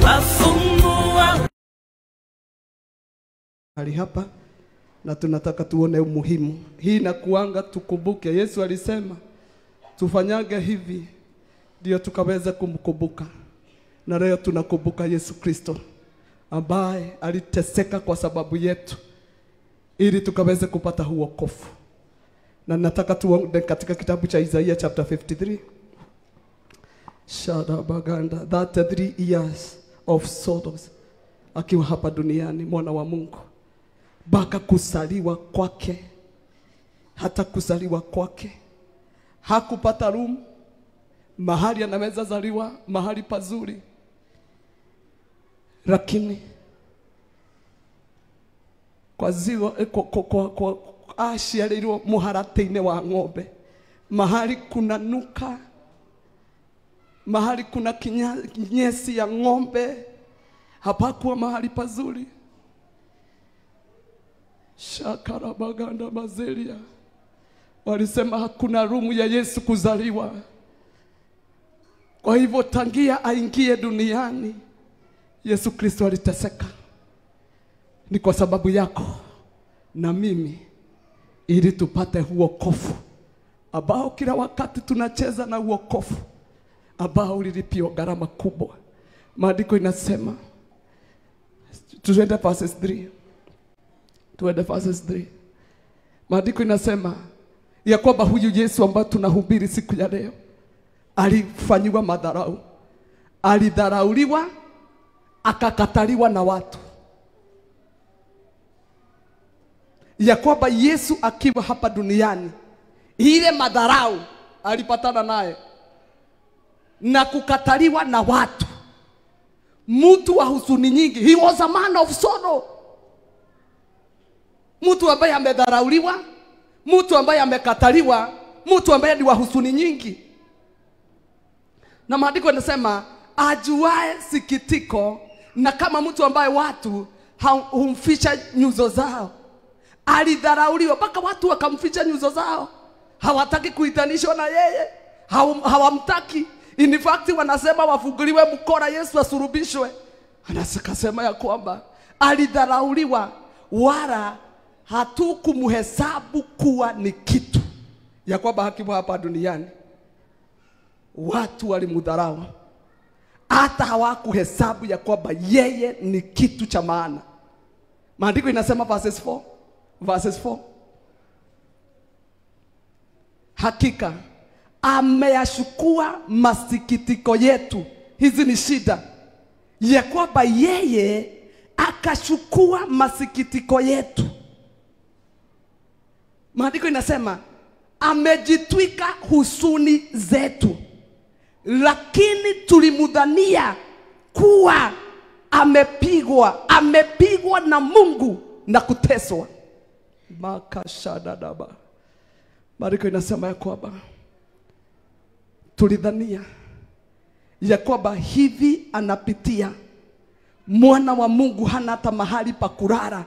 wafungua. Hali hapa na tunataka tuone umuhimu. Hii inakuanga tukumbuke. Yesu alisema tufanyage hivi ndio tukaweza kumkumbuka. Na leo tunakumbuka Yesu Kristo ambaye aliteseka kwa sababu yetu ili tukaweze kupata wokovu. Na nataka tuone katika kitabu cha Isaiah chapter 53. Shadabaganda, 33 years of sorrows akiwa hapa duniani mwana wa Mungu. Baka kusaliwa kwake, hata kusaliwa kwake hakupata room mahali anaweza zaliwa mahali pazuri, lakini kwa ziwa kwa ashiarirwo muharate-ine wa ng'ombe, mahali kuna nuka, mahali kuna kinyesi ya ng'ombe, hapakuwa mahali pazuri. Shakarabaganda mazelia walisema hakuna rumu ya Yesu kuzaliwa. Kwa hivyo tangia aingie duniani Yesu Kristo aliteseka. Ni kwa sababu yako na mimi, ili tupate wokovu ambao kila wakati tunacheza na wokovu ambao ulilipiwa gharama kubwa. Maandiko inasema, tuende verses 3. Tuende verses 3. Maandiko inasema ya kwamba huyu Yesu ambaye tunahubiri siku ya leo alifanywa madharau, alidharauliwa, akakataliwa na watu. Ya kwamba Yesu akiwa hapa duniani ile madharau alipatana naye na kukataliwa na watu. Mtu wa huzuni nyingi. He was a man of sorrow. Mtu ambaye amedharauliwa, mtu ambaye amekataliwa, mtu ambaye ni wa huzuni nyingi. Na maandiko yanasema ajuae sikitiko, na kama mtu ambaye watu humficha nyuso zao. Alidharauliwa mpaka watu wakamficha nyuso zao. Hawataki kuitanishwa na yeye. Hawamtaki. In fact wanasema wafunguliwe mkora Yesu asurubishwe. Anasema ya kwamba alidharauliwa wala hatukumuhesabu kuwa ni kitu. Ya kwamba hakiwa hapa duniani watu walimudharau, hata hawakuhesabu ya kwamba yeye ni kitu cha maana. Maandiko inasema verses 4. Hakika ameyashukua masikitiko yetu. Hizi ni shida. Ya kwamba yeye akashukua masikitiko yetu. Maandiko inasema amejitwika huzuni zetu, lakini tulimudhania kuwa amepigwa na Mungu na kuteswa. Makashadadaba. Maandiko inasema ya kwamba tulidhania ya kwamba hivi anapitia mwana wa Mungu, hana hata mahali pa kulala,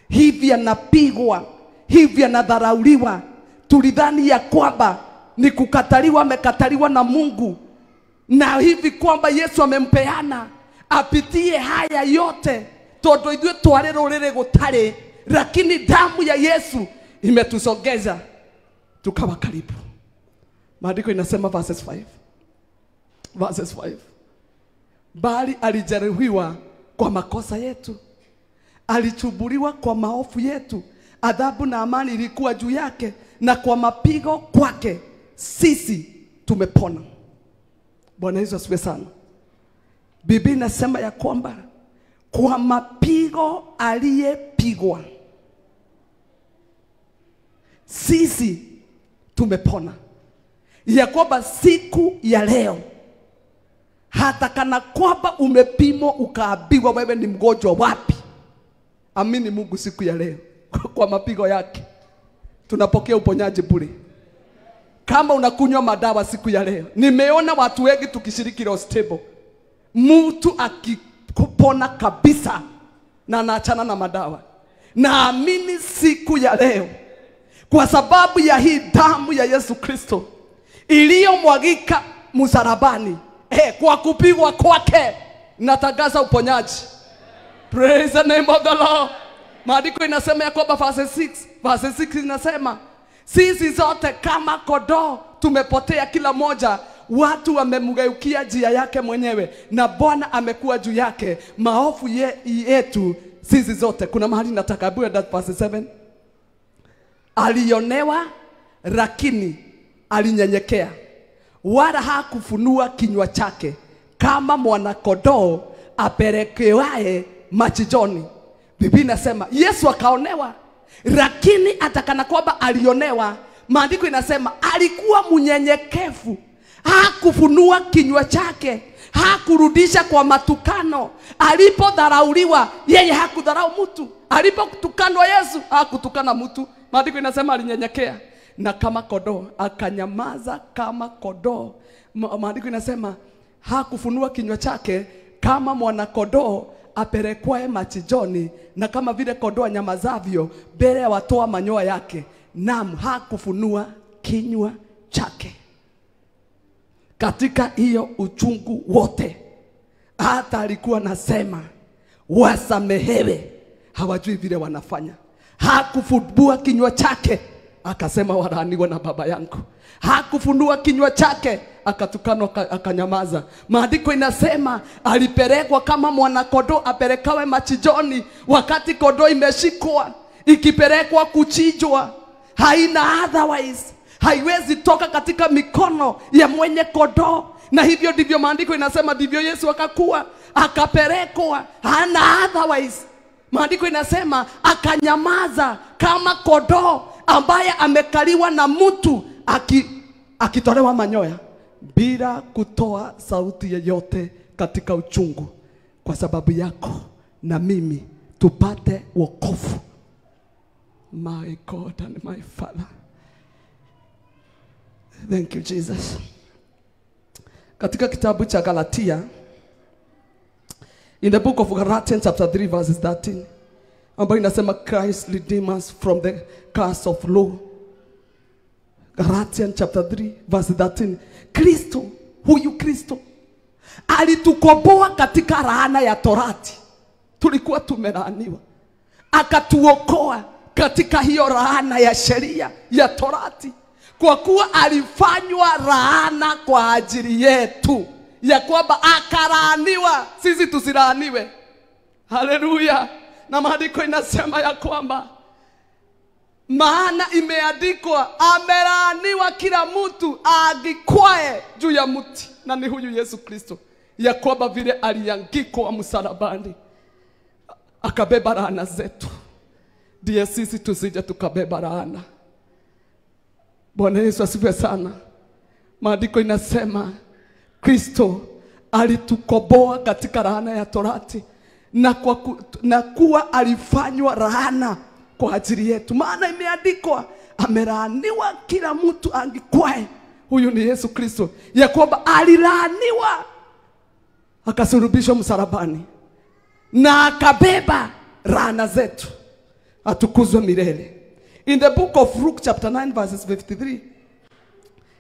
hivi anapigwa, hivi anadharauliwa. Tulidhani ya kwamba ni kukataliwa, amekataliwa na Mungu, na hivi kwamba Yesu amempeana apitie haya yote todo idwe tware rorere gutare, lakini damu ya Yesu imetusogeza tukawa karibu. Maandiko inasema verses 5. Bali alijeruhiwa kwa makosa yetu, alichubuliwa kwa maovu yetu, adhabu na amani ilikuwa juu yake, na kwa mapigo kwake sisi tumepona. Bwana Yesu asifiwe sana. Biblia inasema ya kwamba kwa mapigo aliyepigwa sisi tumepona. Ya kwamba siku ya leo hata kana kwamba umepimwa ukaambiwa wewe ni mgonjwa wapi, amini Mungu siku ya leo kwa mapigo yake tunapokea uponyaji bure. Kama unakunywa madawa siku ya leo, nimeona watu wengi tukishiriki hospital, mtu akipona kabisa na anaachana na madawa. Naamini siku ya leo kwa sababu ya hii damu ya Yesu Kristo iliyomwagika msalabani, kwa kupigwa kwake natangaza uponyaji. Praise the name of the Lord. Maandiko inasema ya kwamba verse 6 inasema sisi zote kama kondoo tumepotea kila moja, watu wamemgeukia njia yake mwenyewe, na Bwana amekuwa juu yake maovu yetu sisi zote. Kuna mahali nataka bure that verse 7. Alionewa lakini alinyenyekea, wala hakufunua kinywa chake, kama mwana kondoo apelekewaye machinjoni. Biblia inasema Yesu akaonewa, lakini atakana kwamba alionewa, maandiko inasema alikuwa mnyenyekevu, hakufunua kinywa chake, hakurudisha kwa matukano. Alipodharauliwa yeye hakudharau mtu, alipotukanwa Yesu hakutukana mtu. Maandiko inasema alinyenyekea, na kama kondoo akanyamaza kama kondoo. Maandiko inasema hakufunua kinywa chake, kama mwana kondoo apelekwaye machinjoni, na kama vile kondoo nyamazavyo mbele ya watoa manyoya yake, naam, hakufunua kinywa chake. Katika hiyo uchungu wote, hata alikuwa nasema wasamehewe, hawajui vile wanafanya. Hakufumbua kinywa chake akasema walaaniwe na baba yangu. Hakufunua kinywa chake akatukanwa akanyamaza. Maandiko inasema alipelekwa kama mwana kondoo apelekawe machinjoni. Wakati kondoo imeshikwa ikipelekwa kuchinjwa, haina otherwise, haiwezi toka katika mikono ya mwenye kondoo. Na hivyo ndivyo maandiko inasema, ndivyo Yesu akakuwa, akapelekwa, hana otherwise. Maandiko inasema akanyamaza kama kondoo ambaye amekaliwa na mtu akitolewa manyoya, bila kutoa sauti yoyote katika uchungu, kwa sababu yako na mimi tupate wokovu. My God and my Father, thank you Jesus. Katika kitabu cha Galatia, in the book of Galatians chapter 3 verses 13, ambayo inasema Christ redeemed us from the curse of law. Galatians chapter 3 verse 13. Kristo, huyu Kristo alitukomboa katika laana ya torati. Tulikuwa tumelaaniwa, akatuokoa katika hiyo laana ya sheria ya torati, kwa kuwa alifanywa laana kwa ajili yetu, ya kwamba akalaaniwa sisi tusilaaniwe. Haleluya. Na maandiko inasema ya kwamba maana imeandikwa, amelaaniwa kila mtu agikwae juu ya mti, na ni huyu Yesu Kristo, ya kwamba vile aliangikwa msalabani akabeba laana zetu, ndiye sisi tusije tukabeba laana. Bwana Yesu asifiwe sana. Maandiko inasema Kristo alitukomboa katika laana ya torati, na kuwa alifanywa laana kwa ajili yetu. Maana imeandikwa, amelaaniwa kila mtu angikwae. Huyu ni Yesu Kristo, ya kwamba alilaaniwa akasulubishwa msalabani na akabeba laana zetu. Atukuzwe milele. In the book of Luke chapter 9 verses 53,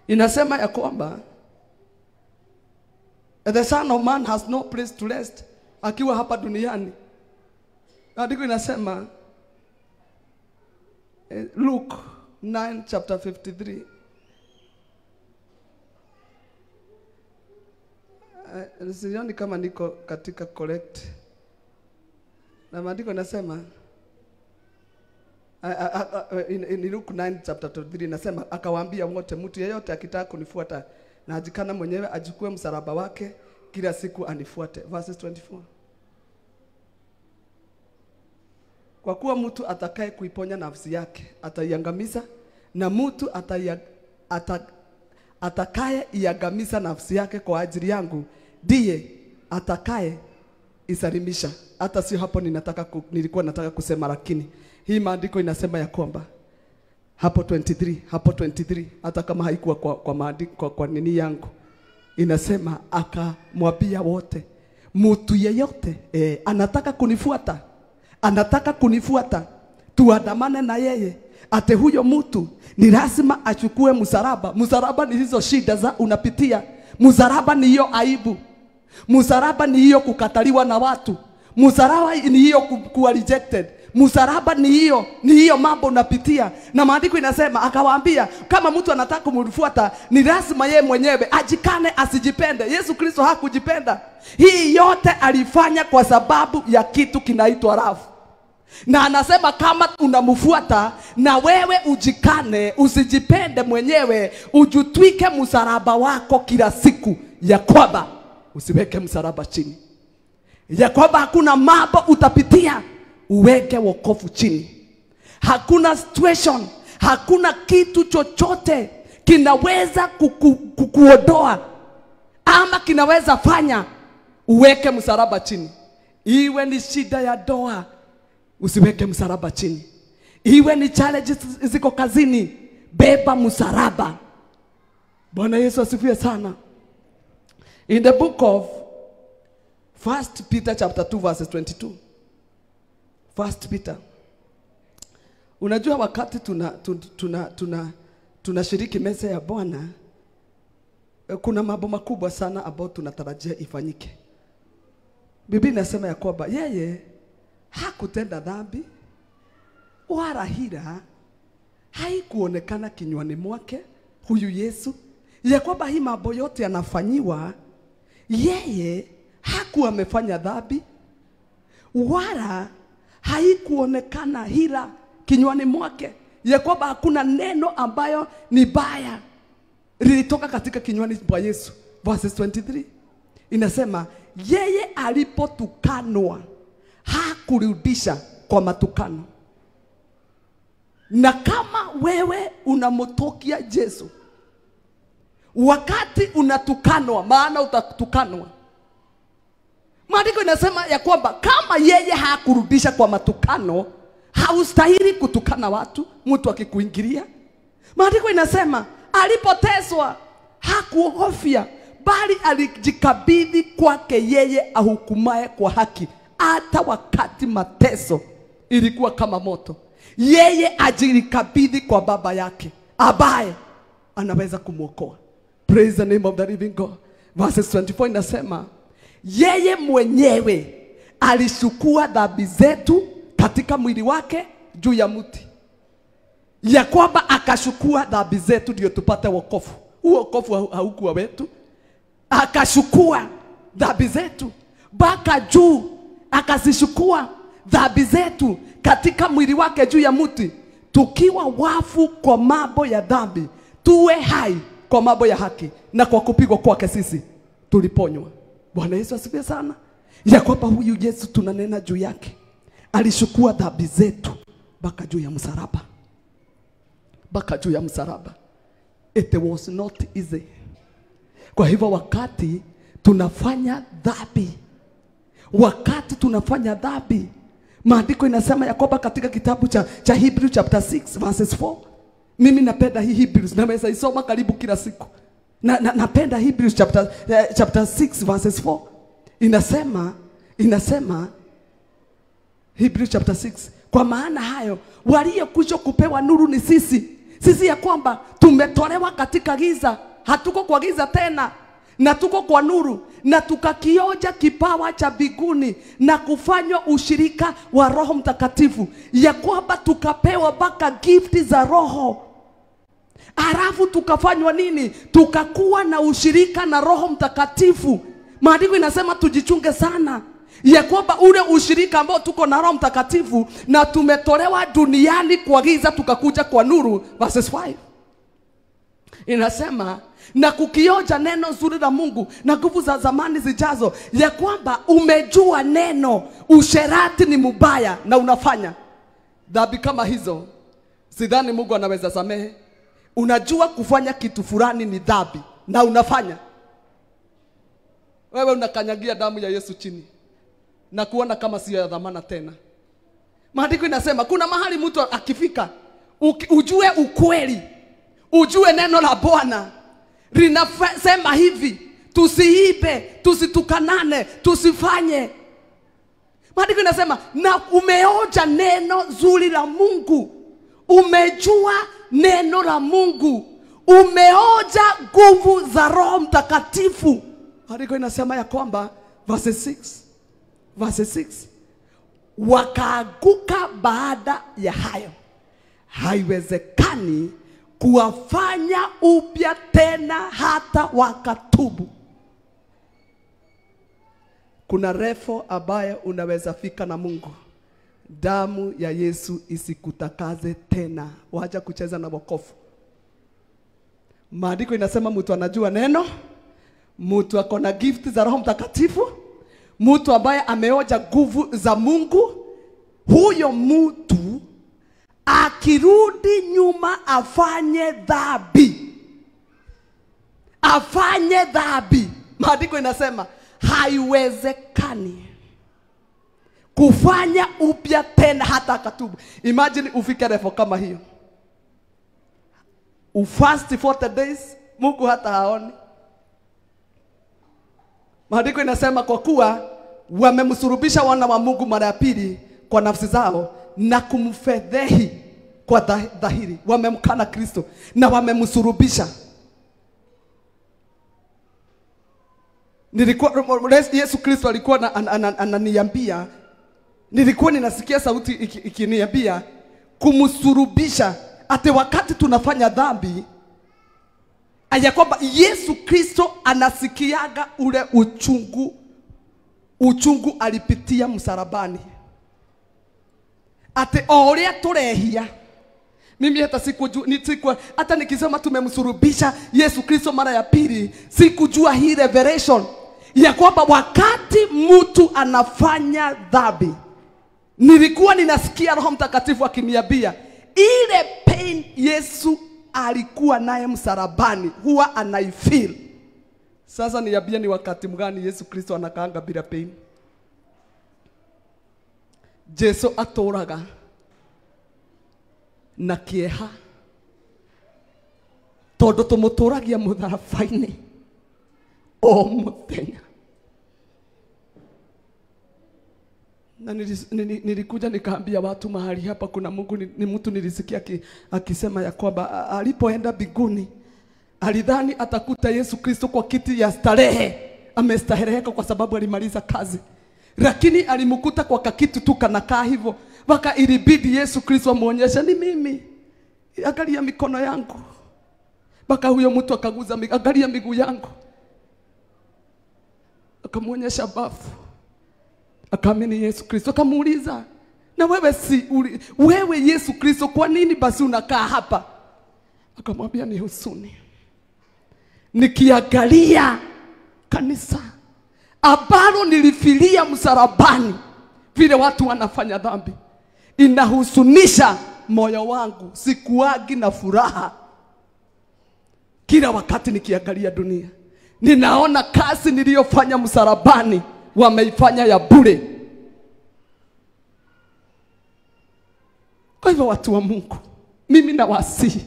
inasema ya kwamba the Son of Man has no place to rest, akiwa hapa duniani. Andiko inasema Luke 9 chapter 53, sioni kama niko katika correct. Na maandiko inasema in Luke 9 chapter 3 inasema, akawaambia wote, mtu yeyote akitaka kunifuata na ajikana mwenyewe, achukue msalaba wake kila siku anifuate. Verses 24. Kwa kuwa mtu atakaye kuiponya nafsi yake ataiangamiza, na mtu atakaye iangamiza nafsi yake kwa ajili yangu ndiye atakaye isalimisha. Hata sio hapo nilikuwa nataka kusema, lakini hii maandiko inasema ya kwamba hapo 23, hata kama haikuwa kwa maandiko kwa nini yangu, inasema akamwambia wote, mtu yeyote anataka kunifuata, tuandamane na yeye. Ate huyo mtu ni lazima achukue msalaba. Msalaba ni hizo shida za unapitia. Msalaba ni hiyo aibu. Msalaba ni hiyo kukataliwa na watu. Msalaba ni hiyo kuwa rejected. Msalaba ni hiyo mambo unapitia. Na maandiko inasema, akawaambia kama mtu anataka kumfuata ni lazima yeye mwenyewe ajikane, asijipende. Yesu Kristo hakujipenda. Hii yote alifanya kwa sababu ya kitu kinaitwa love. Na anasema kama unamfuata na wewe ujikane, usijipende mwenyewe, ujutwike msalaba wako kila siku, ya kwamba usiweke msalaba chini. Ya kwamba hakuna mambo utapitia uweke wokovu chini. Hakuna situation, hakuna kitu chochote kinaweza kukuondoa ama kinaweza fanya uweke msalaba chini. Iwe ni shida ya doa, usiweke msalaba chini. Iwe ni challenges ziko kazini, beba msalaba. Bwana Yesu asifiwe sana. In the book of 1 Peter chapter 2 verses 22. 1 Peter. Unajua wakati tunashiriki meza ya Bwana, kuna mambo makubwa sana ambayo tunatarajia ifanyike. Biblia inasema ya kwamba yeye hakutenda dhambi wala hila haikuonekana kinywani mwake, huyu Yesu. Ya kwamba hii mambo yote yanafanyiwa, yeye hakuwa amefanya dhambi wala haikuonekana hila kinywani mwake. Ya kwamba hakuna neno ambayo ni baya lilitoka katika kinywani mwa Yesu. Verses 23 inasema yeye alipotukanwa hakurudisha kwa matukano. Na kama wewe unamtokia Yesu wakati unatukanwa, maana utatukanwa, maandiko inasema ya kwamba kama yeye hakurudisha kwa matukano, haustahili kutukana watu. Mtu akikuingilia, maandiko inasema alipoteswa hakuhofia, bali alijikabidhi kwake yeye ahukumaye kwa haki. Hata wakati mateso ilikuwa kama moto, yeye ajilikabidhi kwa baba yake ambaye anaweza kumwokoa. Praise the name of the living God. Verses 24 inasema yeye mwenyewe alishukua dhambi zetu katika mwili wake juu ya mti. Ya kwamba akashukua dhambi zetu ndio tupate wokovu. Wokovu haukuwa wetu. Akashukua dhambi zetu mpaka juu, akazishukua dhambi zetu katika mwili wake juu ya mti. Tukiwa wafu kwa mambo ya dhambi, tuwe hai kwa mambo ya haki, na kwa kupigwa kwake sisi tuliponywa. Bwana Yesu asifiwe sana. Ya kwamba huyu Yesu tunanena juu yake alishukua dhambi zetu mpaka juu ya msalaba. Mpaka juu ya msalaba. It was not easy. Kwa hivyo wakati tunafanya dhambi, maandiko inasema ya kwamba katika kitabu cha Hebrews chapter 6 verses 4. Mimi napenda hii Hebrews, naweza isoma karibu kila siku. Napenda Hebrews chapter 6 verses 4. Inasema Hebrews chapter 6, kwa maana hayo waliokuja kupewa nuru ni sisi. Sisi ya kwamba tumetolewa katika giza, hatuko kwa giza tena, na tuko kwa nuru, na tukakionja kipawa cha mbinguni na kufanywa ushirika wa Roho Mtakatifu. Ya kwamba tukapewa mpaka gifti za Roho. Alafu tukafanywa nini? Tukakuwa na ushirika na Roho Mtakatifu. Maandiko inasema tujichunge sana ya kwamba ule ushirika ambao tuko na Roho Mtakatifu, na tumetolewa duniani kwa giza tukakuja kwa nuru. Verses 5 inasema na kukionja neno zuri la Mungu na nguvu za zamani zijazo. Ya kwamba umejua neno, usherati ni mubaya na unafanya dhambi kama hizo, sidhani Mungu anaweza samehe. Unajua kufanya kitu fulani ni dhambi na unafanya, wewe unakanyagia damu ya Yesu chini na kuona kama sio ya dhamana tena. Maandiko inasema kuna mahali mtu akifika, ujue ukweli, ujue neno la Bwana linasema hivi: tusiibe, tusitukanane, tusifanye. Maandiko inasema na umeonja neno zuri la Mungu, umejua neno la Mungu, umeonja nguvu za Roho Mtakatifu. Andiko inasema ya kwamba verse 6 wakaanguka baada ya hayo, haiwezekani kuwafanya upya tena hata wakatubu. Kuna refu ambaye unaweza fika na Mungu. Damu ya Yesu isikutakaze tena. Wacha kucheza na wokovu. Maandiko inasema mtu anajua neno, mtu ako na gift za Roho Mtakatifu, mtu ambaye ameoja nguvu za Mungu, huyo mtu akirudi nyuma afanye dhambi. Afanye dhambi. Maandiko inasema haiwezekani kufanya upya tena hata akatubu. Imagine ufike refu kama hiyo. Ufast 40 days, Mungu hata haoni. Maandiko inasema kwa kuwa wamemsurubisha wana wa Mungu mara ya pili kwa nafsi zao na kumfedhehi kwa dhahiri. Wamemkana Kristo na wamemsurubisha. Yesu Kristo alikuwa ananiambia, nilikuwa ninasikia sauti ikiniambia kumsurubisha. Ate wakati tunafanya dhambi, aya kwamba Yesu Kristo anasikiaga ule uchungu alipitia msalabani. Ate oria turehia. Mimi hata sikujua, hata nikisema tumemsurubisha Yesu Kristo mara ya pili, sikujua hii revelation ya kwamba wakati mtu anafanya dhambi, nilikuwa ninasikia Roho Mtakatifu akiniambia ile pain Yesu alikuwa naye msalabani huwa anaifeel. Sasa niambia ni wakati mgani Yesu Kristo anakaanga bila pain? Jesu atoraga na kieha todo tumutoragia mutharabaini o muthenya. Na nilikuja nikaambia watu mahali hapa kuna Mungu. Ni mtu nilisikia akisema ya kwamba alipoenda mbinguni alidhani atakuta Yesu Kristo kwa kiti ya starehe, amestahereka kwa sababu alimaliza kazi, lakini alimkuta kwa kakitu tu kanakaa hivyo. Waka ilibidi Yesu Kristo amuonyesha ni mimi, angalia mikono yangu. Baka huyo mtu akaguza, angalia miguu yangu, akamuonyesha bafu. Akaamini Yesu Kristo. Akamuuliza, na wewe Yesu Kristo, kwa nini basi unakaa hapa? Akamwambia ni huzuni, nikiangalia kanisa ambalo nilifilia msalabani, vile watu wanafanya dhambi, inahuzunisha moyo wangu. Sikuagi na furaha. Kila wakati nikiangalia dunia, ninaona kazi niliyofanya msalabani wameifanya ya bure. Kwa hivyo watu wa Mungu, mimi nawasihi,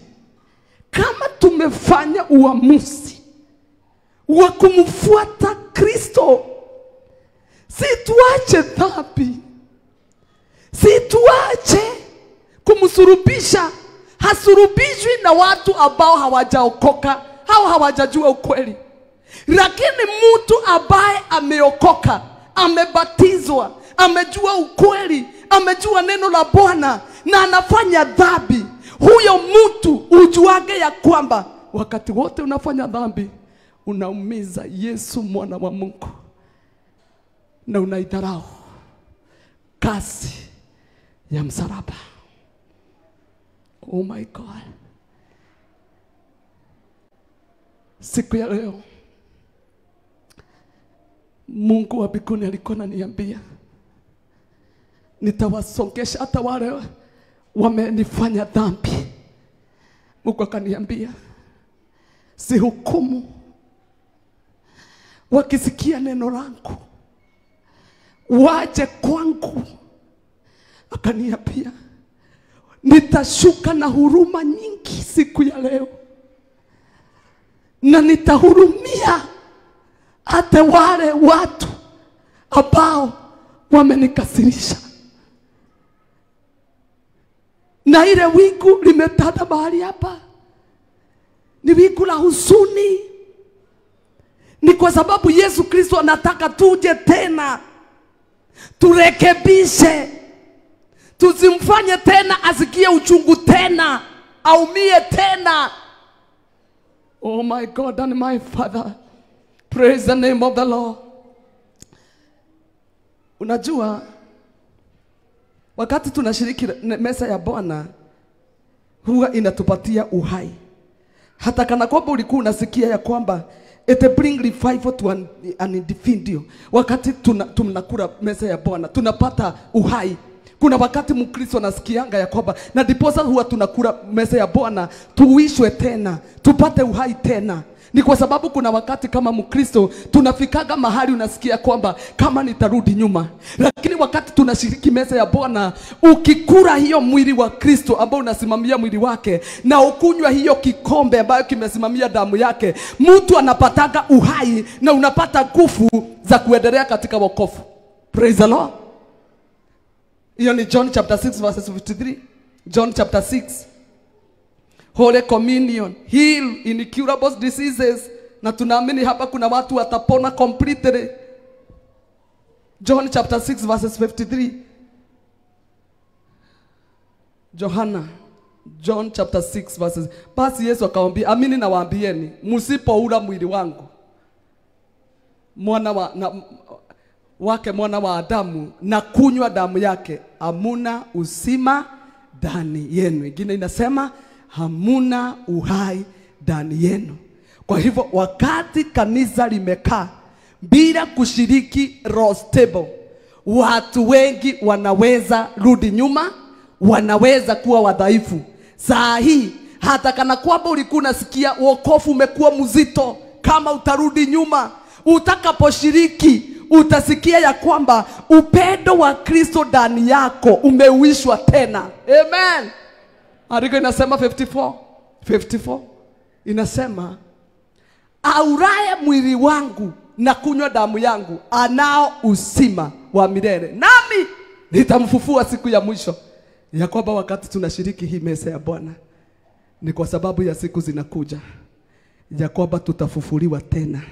kama tumefanya uamuzi wa kumfuata Kristo, si tuache dhambi, si tuache kumsurubisha. Hasurubishwi na watu ambao hawajaokoka, hawajajua ukweli. Lakini mtu ambaye ameokoka, amebatizwa, amejua ukweli, amejua neno la Bwana na anafanya dhambi, huyo mtu ujuage ya kwamba wakati wote unafanya dhambi unaumiza Yesu mwana wa Mungu na unaidharau kazi ya msalaba. Oh my God. Siku ya leo Mungu wa mbinguni alikuwa ananiambia nitawasongesha hata wale wamenifanya dhambi. Mungu akaniambia si hukumu. Wakisikia neno langu waje kwangu. Akaniambia nitashuka na huruma nyingi siku ya leo, na nitahurumia hata wale watu ambao wamenikasirisha. Na ile wingu limetanda mahali hapa ni wingu la huzuni, Ni kwa sababu Yesu Kristo anataka tuje tena, turekebishe, tusimfanye tena asikie uchungu tena, aumie tena. Oh my God and my Father, praise the name of the Lord. Unajua, wakati tunashiriki meza ya Bwana, huwa inatupatia uhai. Hata kana kwamba ulikuwa unasikia ya kwamba it bring revival to an individual. Wakati tunakula meza ya Bwana, tunapata uhai. Kuna wakati Mkristo anasikianga ya kwamba na diposa huwa tunakula meza ya Bwana tuishwe tena, tupate uhai tena. Ni kwa sababu kuna wakati kama Mkristo tunafikaga mahali unasikia kwamba kama nitarudi nyuma. Lakini wakati tunashiriki meza ya Bwana, ukikula hiyo mwili wa Kristo ambao unasimamia mwili wake, na ukunywa hiyo kikombe ambayo kimesimamia damu yake, mtu anapataga uhai na unapata nguvu za kuendelea katika wokovu. Praise the Lord. Hiyo ni John chapter 6 verses 53. John chapter 6. Holy Communion, heal incurable diseases. Na tunaamini hapa kuna watu watapona completely. John chapter 6 verses 53. John chapter 6 verses. Basi Yesu akamwambia, amini nawaambieni, msipoula mwili wangu, mwana wa Adamu, na kunywa damu yake, hamuna uzima ndani yenu. Ingine inasema hamuna uhai ndani yenu. Kwa hivyo wakati kanisa limekaa bila kushiriki Lord's table, watu wengi wanaweza rudi nyuma, wanaweza kuwa wadhaifu. Saa hii hata kana kwamba ulikuwa unasikia wokovu umekuwa mzito, kama utarudi nyuma, utakaposhiriki utasikia ya kwamba upendo wa Kristo ndani yako umeuishwa tena. Amen. Andiko inasema 54 inasema, auraye mwili wangu na kunywa damu yangu anao uzima wa milele, nami nitamfufua siku ya mwisho. Ya kwamba wakati tunashiriki hii meza ya Bwana, ni kwa sababu ya siku zinakuja ya kwamba tutafufuliwa tena.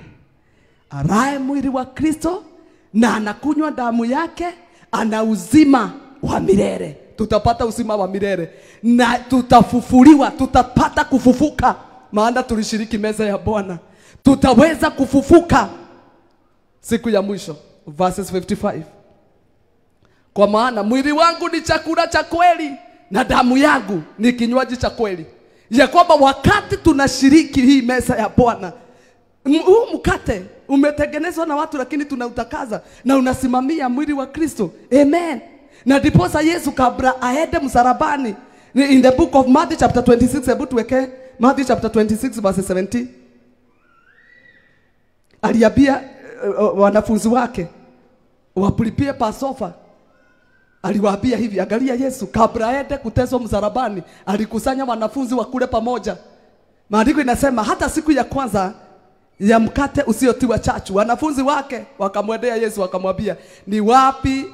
Araye mwili wa Kristo na anakunywa damu yake ana uzima wa milele. Tutapata uzima wa milele na tutafufuliwa, tutapata kufufuka, maana tulishiriki meza ya Bwana. Tutaweza kufufuka siku ya mwisho. Verses 55. Kwa maana mwili wangu ni chakula cha kweli na damu yangu ni kinywaji cha kweli. Ya kwamba wakati tunashiriki hii meza ya Bwana, huu mkate umetengenezwa na watu, lakini tunautakaza na unasimamia mwili wa Kristo. Amen. Na diposa Yesu kabla aende msalabani, in the book of Matthew chapter 26, hebu tuweke Matthew chapter 26 verse 17. Aliambia wanafunzi wake wapulipie Passover. Aliwaambia hivi, angalia Yesu kabla aende kuteswa msalabani, alikusanya wanafunzi wakule pamoja. Maandiko inasema hata siku ya kwanza ya mkate usiotiwa chachu, wanafunzi wake wakamwendea Yesu wakamwambia, ni wapi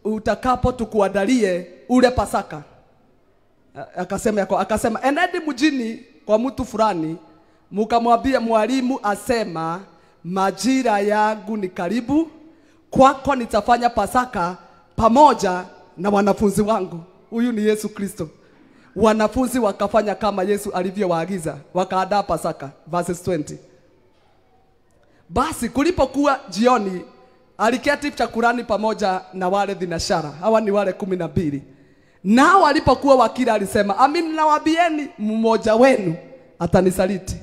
utakapo tukuandalie ule Pasaka? Akasema enedi mjini kwa mtu fulani, mkamwambia mwalimu asema, majira yangu ni karibu, kwako nitafanya Pasaka pamoja na wanafunzi wangu. Huyu ni Yesu Kristo. Wanafunzi wakafanya kama Yesu alivyowaagiza, wakaandaa Pasaka. Verses 20. Basi kulipokuwa jioni, aliketi chakulani pamoja na wale thenashara. Hawa ni wale 12. Nao walipokuwa wakila alisema, amini nawaambieni, mmoja wenu atanisaliti.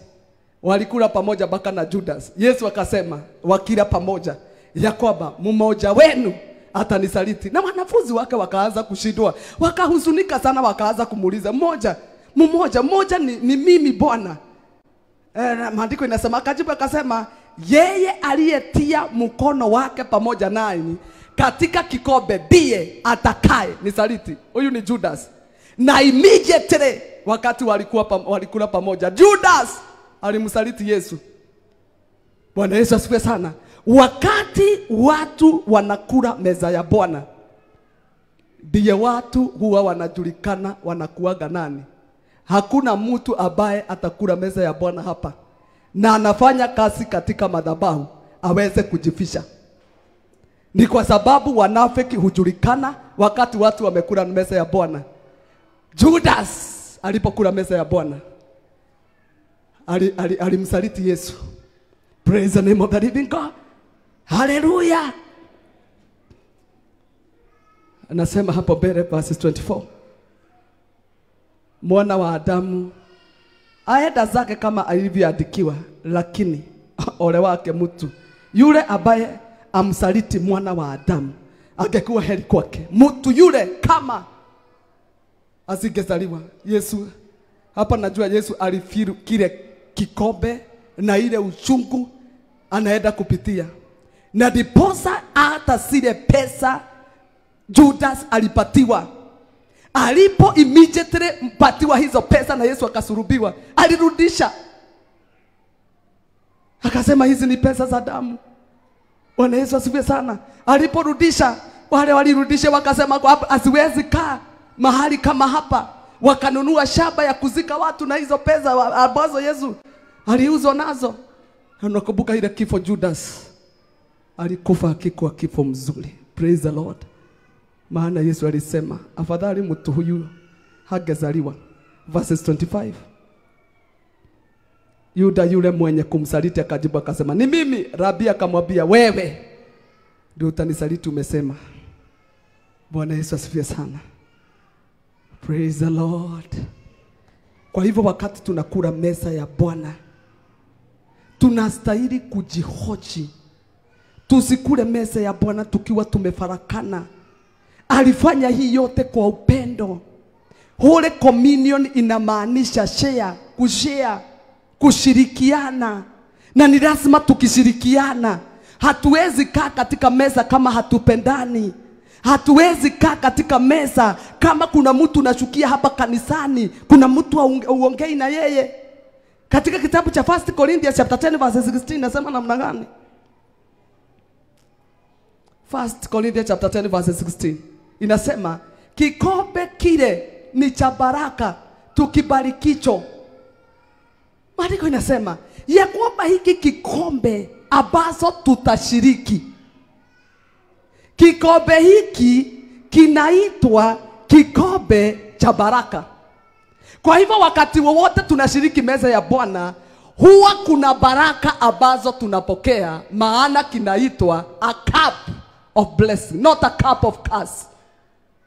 Walikula pamoja mpaka na Judas. Yesu akasema wakila pamoja ya kwamba mmoja wenu atanisaliti. Na wanafunzi wake wakaanza kushindwa, wakahuzunika sana, wakaanza kumuuliza, mmoja ni mimi Bwana? Maandiko inasema akajibu akasema, yeye aliyetia mkono wake pamoja nani katika kikombe ndiye atakaye nisaliti. Huyu ni Judas. Na immediately wakati walikula pamoja, Judas alimsaliti Yesu. Bwana Yesu asifiwe sana. Wakati watu wanakula meza ya Bwana, ndiye watu huwa wanajulikana wanakuaga nani. Hakuna mtu ambaye atakula meza ya Bwana hapa na anafanya kazi katika madhabahu aweze kujifisha. Ni kwa sababu wanafiki hujulikana wakati watu wamekula meza ya Bwana. Judas alipokula meza ya Bwana alimsaliti Yesu. Praise the name of the living God. Hallelujah. Anasema hapo mbele verse 24. Mwana wa Adamu aenda zake kama alivyoandikiwa, lakini ole wake mtu yule ambaye amsaliti mwana wa Adamu. Angekuwa heri kwake mtu yule kama asingezaliwa. Yesu hapa, najua Yesu alifiru kile kikombe na ile uchungu anaenda kupitia, na diposa hata zile pesa Judas alipatiwa, alipo immediately mpatiwa hizo pesa na Yesu akasulubiwa, alirudisha akasema hizi ni pesa za damu. Bwana Yesu asifiwe sana. Aliporudisha, wale walirudisha wakasema kwa hapa asiwezi kaa mahali kama hapa, wakanunua shamba ya kuzika watu na hizo pesa ambazo Yesu aliuzwa nazo. Nakumbuka ile kifo Judas alikufa akikuwa kifo mzuri. Praise the Lord. Maana Yesu alisema afadhali mtu huyu hangezaliwa. Verses 25. Yuda yule mwenye kumsaliti akajibu akasema ni mimi. Rabi akamwambia wewe ndio utanisaliti umesema. Bwana Yesu asifiwe sana. Praise the Lord. Kwa hivyo wakati tunakula meza ya Bwana tunastahili kujihoji. Tusikule meza ya Bwana tukiwa tumefarakana. Alifanya hii yote kwa upendo. Holy Communion inamaanisha share, kushare, kushirikiana. Na ni lazima tukishirikiana. Hatuwezi kaa katika meza kama hatupendani. Hatuwezi kaa katika meza kama kuna mtu unashukia hapa kanisani, kuna mtu uongei na yeye. Katika kitabu cha 1 Corinthians chapter 10 verse 16 nasema namna gani? 1 Corinthians chapter 10 verse 16 inasema kikombe kile ni cha baraka tukibarikicho. Maandiko inasema ya kwamba hiki kikombe ambazo tutashiriki, kikombe hiki kinaitwa kikombe cha baraka. Kwa hivyo wakati wowote tunashiriki meza ya Bwana, huwa kuna baraka ambazo tunapokea, maana kinaitwa a cup of blessing, not a cup of curse.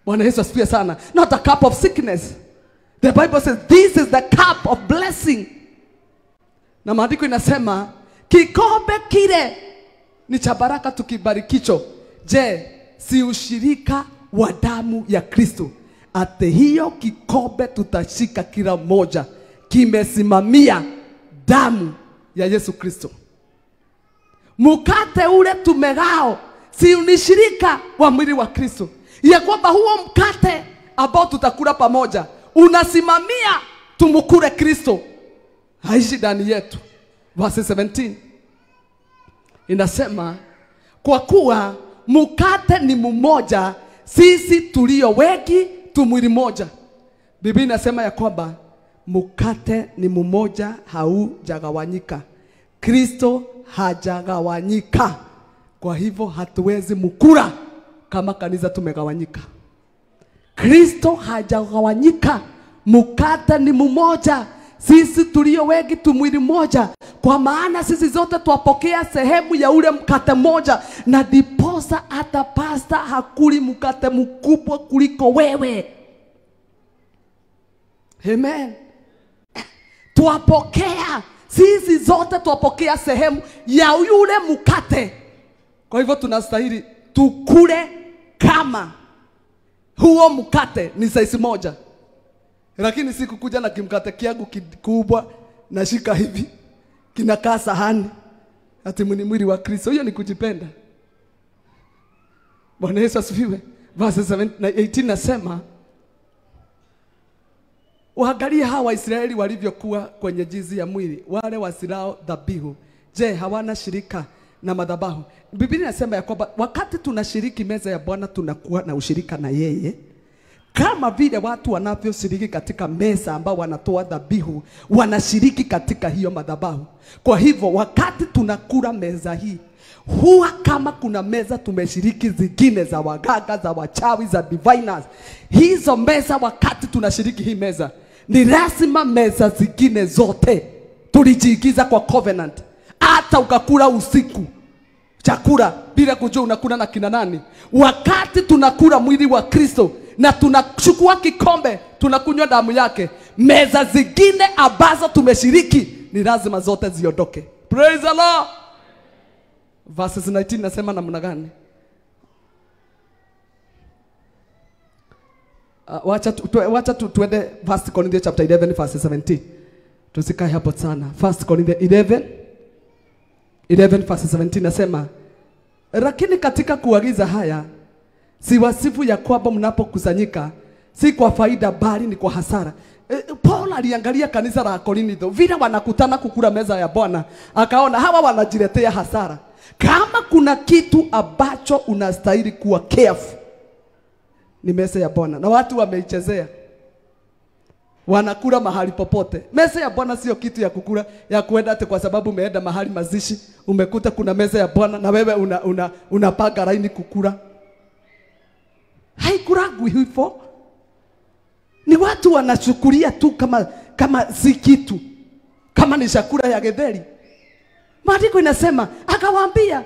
Bwana Yesu asifiwe sana. Not a cup of sickness. The Bible says this is the cup of blessing. Na maandiko inasema kikombe kile ni cha baraka tukibarikicho. Je, si ushirika wa damu ya Kristo? Ate hiyo kikombe tutashika kila moja kimesimamia damu ya Yesu Kristo. Mkate ule tumegao si unishirika wa mwili wa Kristo. Ya kwamba huo mkate ambao tutakula pamoja unasimamia tumukule Kristo, haishi ndani yetu. Verse 17 inasema kwa kuwa mkate ni mmoja, sisi tulio wengi tu mwili moja. Biblia inasema ya kwamba mkate ni mmoja, haujagawanyika. Kristo hajagawanyika. Kwa hivyo hatuwezi mkula kama kanisa tumegawanyika. Kristo hajagawanyika. Mkate ni mmoja, sisi tulio wengi tu mwili moja. Kwa maana sisi zote tuwapokea sehemu ya ule mkate moja. Na diposa hata pasta hakuli mkate mkubwa kuliko wewe. Amen. Tuwapokea, sisi zote tuwapokea sehemu ya yule mkate. Kwa hivyo tunastahili tukule kama huo mkate ni size moja. Lakini si kukuja na kimkate kiagu kikubwa na shika hivi kinakaa sahani ati ni mwili wa Kristo. Hiyo ni kujipenda. Bwana Yesu asifiwe. Verse 18 nasema waangalie hawa Waisraeli walivyokuwa kwenye jizi ya mwili, wale wasilao dhabihu. Je, hawana shirika na madhabahu? Biblia inasema ya kwamba wakati tunashiriki meza ya Bwana tunakuwa na ushirika na yeye. Kama vile watu wanavyoshiriki katika meza ambao wanatoa dhabihu, wanashiriki katika hiyo madhabahu. Kwa hivyo wakati tunakula meza hii, huwa kama kuna meza tumeshiriki zingine za waganga, za wachawi, za diviners, hizo meza wakati tunashiriki hii meza, ni lazima meza zingine zote tulijiingiza kwa covenant. Hata ukakula usiku chakula bila kujua unakula na kina nani, wakati tunakula mwili wa Kristo na tunachukua kikombe tunakunywa damu yake, meza zingine ambazo tumeshiriki ni lazima zote ziondoke. Praise the Lord. Verses 19 nasema namna gani? Wacha tuende 1 Corinthians chapter 11 verse 17. Tusikae hapo sana. 1 Corinthians 11 verse 17 nasema, lakini katika kuagiza haya si wasifu ya kwamba mnapokusanyika si kwa faida bali ni kwa hasara. Paul aliangalia kanisa la Korintho vile wanakutana kukula meza ya Bwana, akaona hawa wanajiletea hasara. Kama kuna kitu ambacho unastahili kuwa careful, ni meza ya Bwana, na watu wameichezea. Wanakula mahali popote. Meza ya Bwana sio kitu ya kukula ya kuenda ate kwa sababu umeenda mahali mazishi umekuta kuna meza ya Bwana na wewe unapanga laini kukula. Haikuragwi hivyo. Ni watu wanachukulia tu kama si kitu, kama ni chakula ya getheri. Maandiko inasema, akawaambia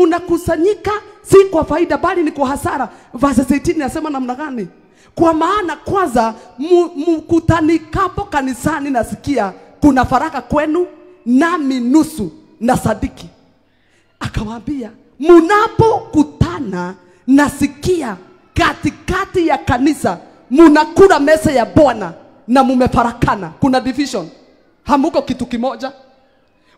mnakusanyika si kwa faida bali ni kwa hasara. Verse 18 inasema namna gani? Kwa maana kwanza mkutanikapo kanisani nasikia kuna faraka kwenu, nami nusu na sadiki. Akawaambia, mnapokutana nasikia katikati ya kanisa mnakula meza ya Bwana na mumefarakana, kuna division, hamuko kitu kimoja.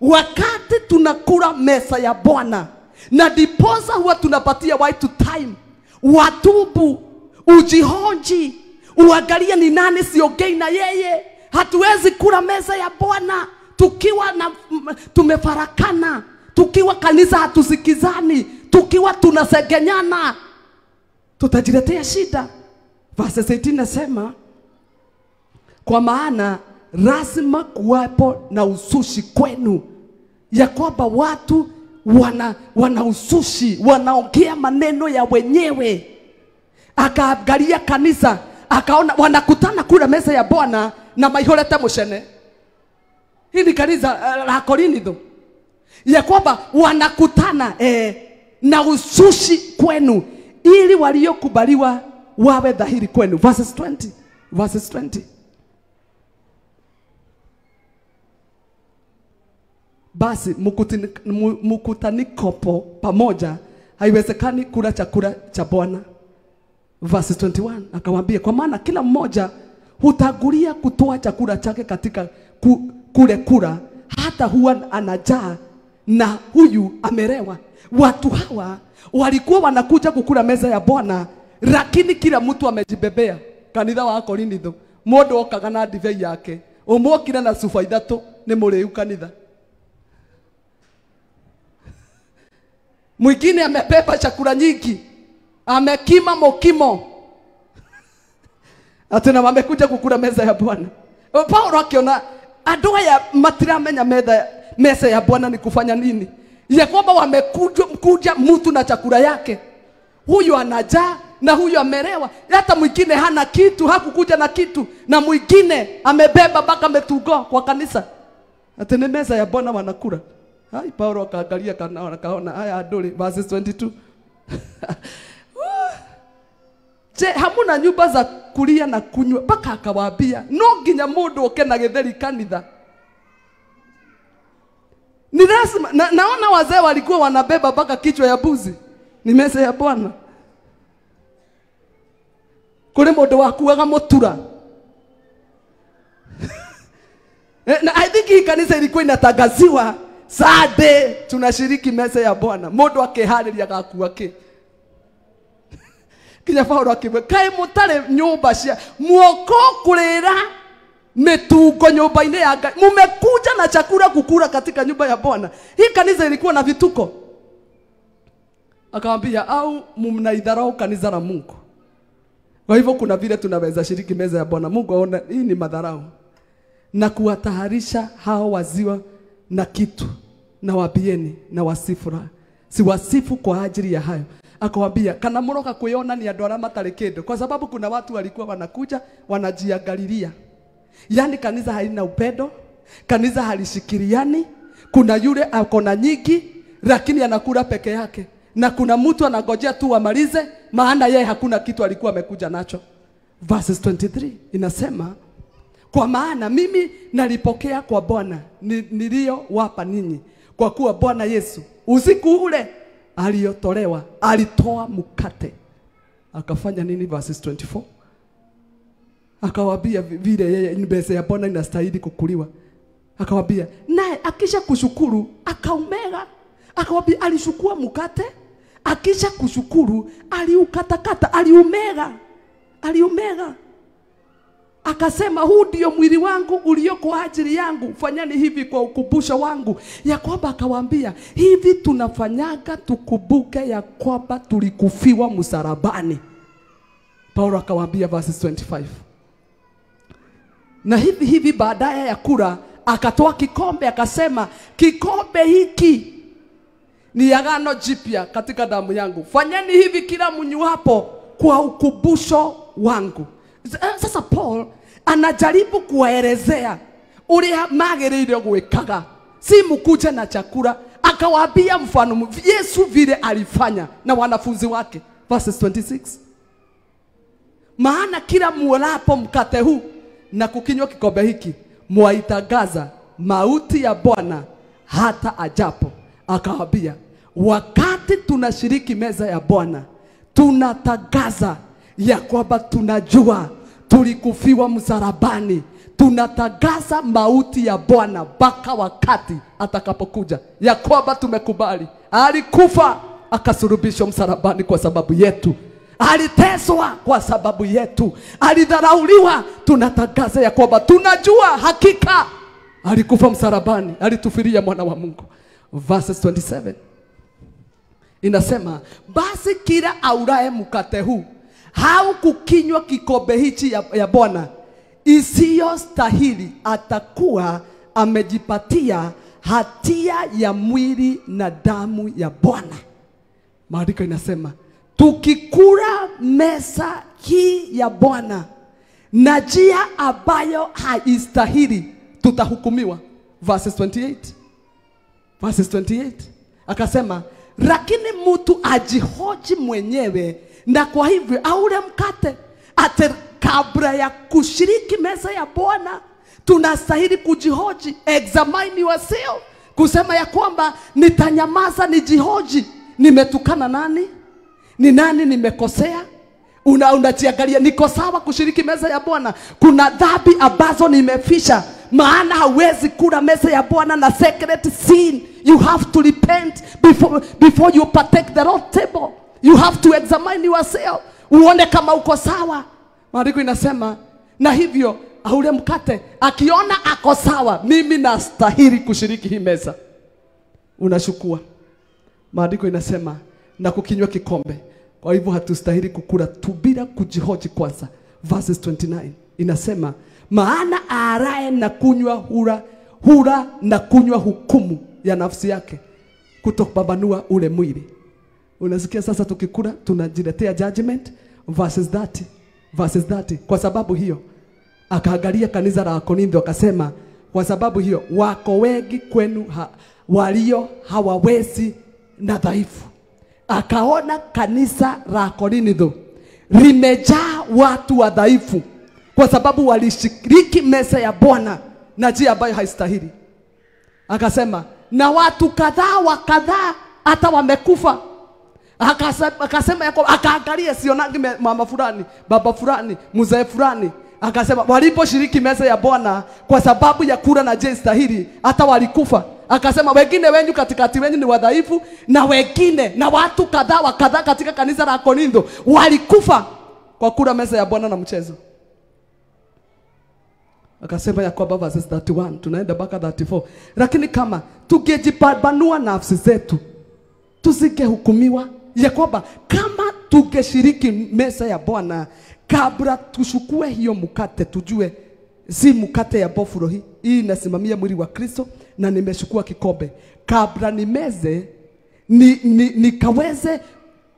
Wakati tunakula meza ya Bwana, na diposa huwa tunapatia watu time watubu, ujihonji, uangalia ni nani siongei na yeye. Hatuwezi kula meza ya Bwana tukiwa tumefarakana, tukiwa kanisa hatusikizani, tukiwa tunasegenyana, tutajiletea shida. Verse 18 nasema, kwa maana lazima kuwapo na usushi kwenu, ya kwamba watu wana usushi, wanaongea maneno ya wenyewe. Akaangalia kanisa, akaona wanakutana kula meza ya Bwana na maihorete mushene. Hii ni kanisa la Korintho, ya kwamba wanakutana na usushi kwenu, ili waliokubaliwa wawe dhahiri kwenu. Verses 20. Basi mkutanikopo pamoja, haiwezekani kula chakula cha Bwana. Verse 21 akawaambia, kwa maana kila mmoja hutangulia kutoa chakula chake katika kule kula, hata huwa anajaa na huyu amerewa. Watu hawa walikuwa wanakuja kukula meza ya Bwana, lakini kila mtu amejibebea. Kanitha wa Korintho, mundu okaga na divei yake, umwokire na sufa ithatu, ni muriu kanitha. Mwingine amebeba chakula nyingi, amekima mokimo, atena wamekuja kukula meza ya Bwana. Paulo akiona andũ aya matiramenya meza ya Bwana ni kufanya nini, ya kwamba wamekuja mtu na chakula yake, huyu anajaa na huyu amerewa. Hata mwingine hana kitu, hakukuja na kitu, na mwingine amebeba mpaka metugo kwa kanisa. Atene meza ya Bwana wanakula. Hai, Paulo akaangalia akaona haya adole. Verse 22. Je, hamuna nyumba za kulia na kunywa? Mpaka akawaambia, no nginya mundu oke na githeri kanitha. Ni lazima naona wazee walikuwa wanabeba mpaka kichwa ya buzi. Ni meza ya Bwana. Kule mundu wakuaga mutura. Na I think hii kanisa ilikuwa inatangaziwa Sunday tunashiriki meza ya Bwana. Mundu akehariria gakua ke. Kinya Paulo akimwe, kai mutare nyumba cia muoko kurira metuko nyumba-ini ya Ngai. Mumekuja na chakula kukula katika nyumba ya Bwana. Hii kanisa ilikuwa na vituko. Akamwambia, au mnaidharau kanisa la Mungu? Kwa hivyo kuna vile tunaweza shiriki meza ya Bwana. Mungu aona hii ni madharau. Na kuwataharisha hao waziwa na kitu na wabieni na wasifura. Si wasifu kwa ajili ya hayo. Akawambia kana muroka kuiona ni andũ arĩa matarĩ kĩndũ, kwa sababu kuna watu walikuwa wanakuja wanajiangalilia. Yani kanisa halina upendo, kanisa halishikiriani, kuna yule akona nyingi lakini anakula peke yake, na kuna mtu anangojea tu amalize maana yeye hakuna kitu alikuwa amekuja nacho. Verses 23 inasema, kwa maana mimi nalipokea kwa Bwana niliyowapa ninyi, kwa kuwa Bwana Yesu usiku ule aliyotolewa alitoa mkate akafanya nini? Verses 24 akawaambia vile yeye mbele ya Bwana inastahili kukuliwa. Akawaambia naye akisha kushukuru akaumega. Akawaambia alishukua mkate, akisha kushukuru aliukatakata, aliumega. Akasema huu ndio mwili wangu ulio kwa ajili yangu, fanyani hivi kwa ukumbusho wangu. Ya kwamba akawaambia hivi tunafanyaga tukumbuke ya kwamba tulikufiwa msalabani. Paulo akawaambia verses 25. Na hivi baadaye ya kula akatoa kikombe akasema, kikombe hiki ni agano jipya katika damu yangu, fanyeni hivi kila mnywapo kwa ukumbusho wangu. Sasa Paul anajaribu kuwaelezea ule magĩrĩire gwĩkaga, si mkuje na chakula. Akawaambia mfano Yesu vile alifanya na wanafunzi wake. Verses 26. Maana kila muolapo mkate huu na kukinywa kikombe hiki mwaitangaza mauti ya Bwana hata ajapo. Akawaambia wakati tunashiriki meza ya Bwana tunatangaza ya kwamba tunajua tulikufiwa msalabani, tunatangaza mauti ya Bwana mpaka wakati atakapokuja, ya kwamba tumekubali alikufa akasulubishwa msalabani kwa sababu yetu, aliteswa kwa sababu yetu, alidharauliwa. Tunatangaza ya kwamba tunajua hakika alikufa msalabani, alitufiria mwana wa Mungu. Verses 27 inasema, basi kila aulaye mkate huu hau kukinywa kikombe hichi ya Bwana isiyo stahili atakuwa amejipatia hatia ya mwili na damu ya Bwana. Maandiko inasema tukikula meza hii ya Bwana na njia ambayo haistahili tutahukumiwa. Verses 28. Verses 28 akasema, lakini mtu ajihoji mwenyewe, na kwa hivyo aule mkate. Ate kabla ya kushiriki meza ya Bwana tunastahili kujihoji, examine yourself, kusema ya kwamba nitanyamaza nijihoji, nimetukana nani? Ni nani nimekosea? Unajiangalia, niko sawa kushiriki meza ya Bwana? Kuna dhambi ambazo nimefisha, maana hawezi kula meza ya Bwana na secret sin. You have to repent before you partake the Lord's table. You have to examine yourself, uone kama uko sawa. Maandiko inasema na hivyo aule mkate akiona ako sawa, mimi nastahili kushiriki hii meza, unashukua. Maandiko inasema na kukinywa kikombe. Kwa hivyo hatustahili kukula tu bila kujihoji kwanza. Verses 29 inasema, maana arae na kunywa hura na kunywa hukumu ya nafsi yake, kutopambanua ule mwili. Unasikia sasa, tukikula tunajiletea judgment. Verses 30. Kwa sababu hiyo akaangalia kanisa la Korintho akasema, kwa sababu hiyo wako wengi kwenu walio hawawezi na dhaifu. Akaona kanisa la Korintho limejaa watu wadhaifu kwa sababu walishiriki meza ya Bwana na njia ambayo haistahili. Akasema na watu kadhaa wa kadhaa hata wamekufa. Akasema yako, akaangalia sionangi mama fulani, baba fulani, mzee fulani. Akasema waliposhiriki meza ya Bwana kwa sababu ya kula na njia stahili hata walikufa. Akasema wengine wenyu katikati wenyu ni wadhaifu, na wengine na watu kadhaa wa kadhaa katika kanisa la Korintho walikufa kwa kula meza ya Bwana na mchezo. Akasema ya kwamba verses 31 tunaenda mpaka 34, lakini kama tungejipambanua nafsi zetu tusingehukumiwa. Ya kwamba kama tungeshiriki meza ya Bwana kabla tushukue hiyo mkate tujue si mkate ya bofuro hii inasimamia mwili wa Kristo na nimeshukua kikombe. Kabla nimeze nikaweze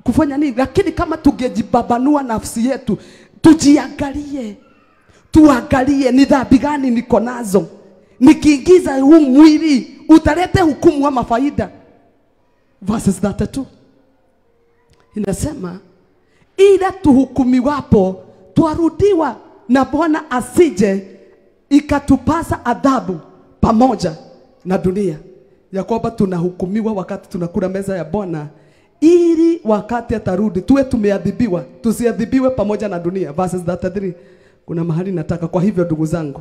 kufanya nini? Lakini kama tungejibabanua nafsi yetu, tujiangalie, tuangalie ni dhambi gani niko nazo. Nikiingiza huu mwili utalete hukumu ama faida? Verses 32 inasema ila tuhukumiwapo twarudiwa na Bwana asije ikatupasa adhabu pamoja na dunia. Ya kwamba tunahukumiwa wakati tunakula meza ya Bwana, ili wakati atarudi tuwe tumeadhibiwa, tusiadhibiwe pamoja na dunia. Verses 33 kuna mahali nataka. Kwa hivyo ndugu zangu,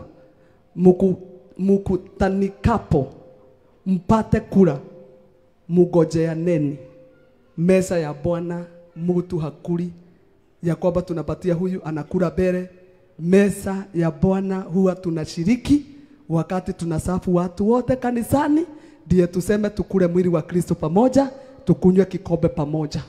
mukutanikapo mpate kula, mugojeaneni meza ya Bwana. Mtu hakuli ya kwamba tunapatia huyu anakula mbele. Meza ya Bwana huwa tunashiriki wakati tunasafu watu wote kanisani, ndiye tuseme tukule mwili wa Kristo pamoja, tukunywe kikombe pamoja.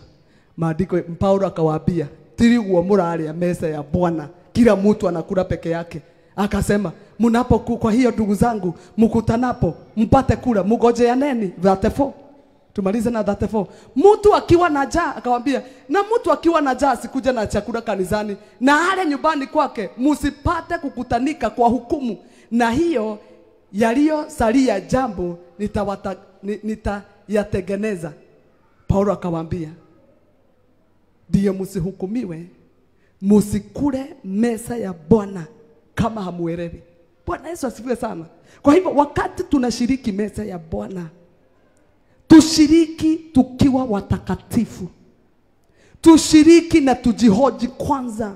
Maandiko Paulo akawaambia tiriguo muralia meza ya Bwana, kila mtu anakula peke yake. Akasema mnapokuwa, kwa hiyo ndugu zangu, mkutanapo mpate kula, mugojeaneni. 34 tumalize na 34. Mtu akiwa na njaa, akawaambia, na mtu akiwa na njaa sikuja na chakula kanisani, na ale nyumbani kwake, msipate kukutanika kwa hukumu, na hiyo yaliyosalia jambo nitayatengeneza. Paulo akawaambia ndiyo msihukumiwe, msikule meza ya Bwana kama hamuelewi. Bwana Yesu asifiwe sana. Kwa hivyo wakati tunashiriki meza ya Bwana, tushiriki tukiwa watakatifu. Tushiriki na tujihoji kwanza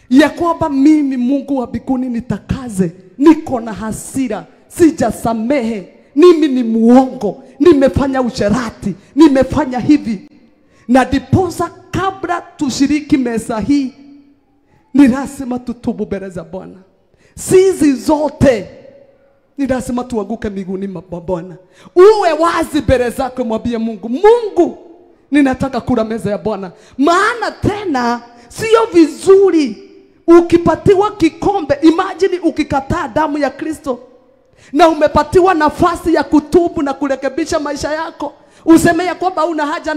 ya kwamba mimi Mungu wa mbinguni nitakaze, niko na hasira, sijasamehe, mimi ni muongo, nimefanya usherati, nimefanya hivi. Na diposa kabla tushiriki meza hii, ni lazima tutubu mbele za Bwana. Sisi zote ni lazima tuanguke miguuni mwa Bwana. Uwe wazi mbele zake, mwambie Mungu, Mungu ninataka kula meza ya Bwana. Maana tena sio vizuri ukipatiwa kikombe, imagine ukikataa damu ya Kristo na umepatiwa nafasi ya kutubu na kurekebisha maisha yako, useme ya kwamba una haja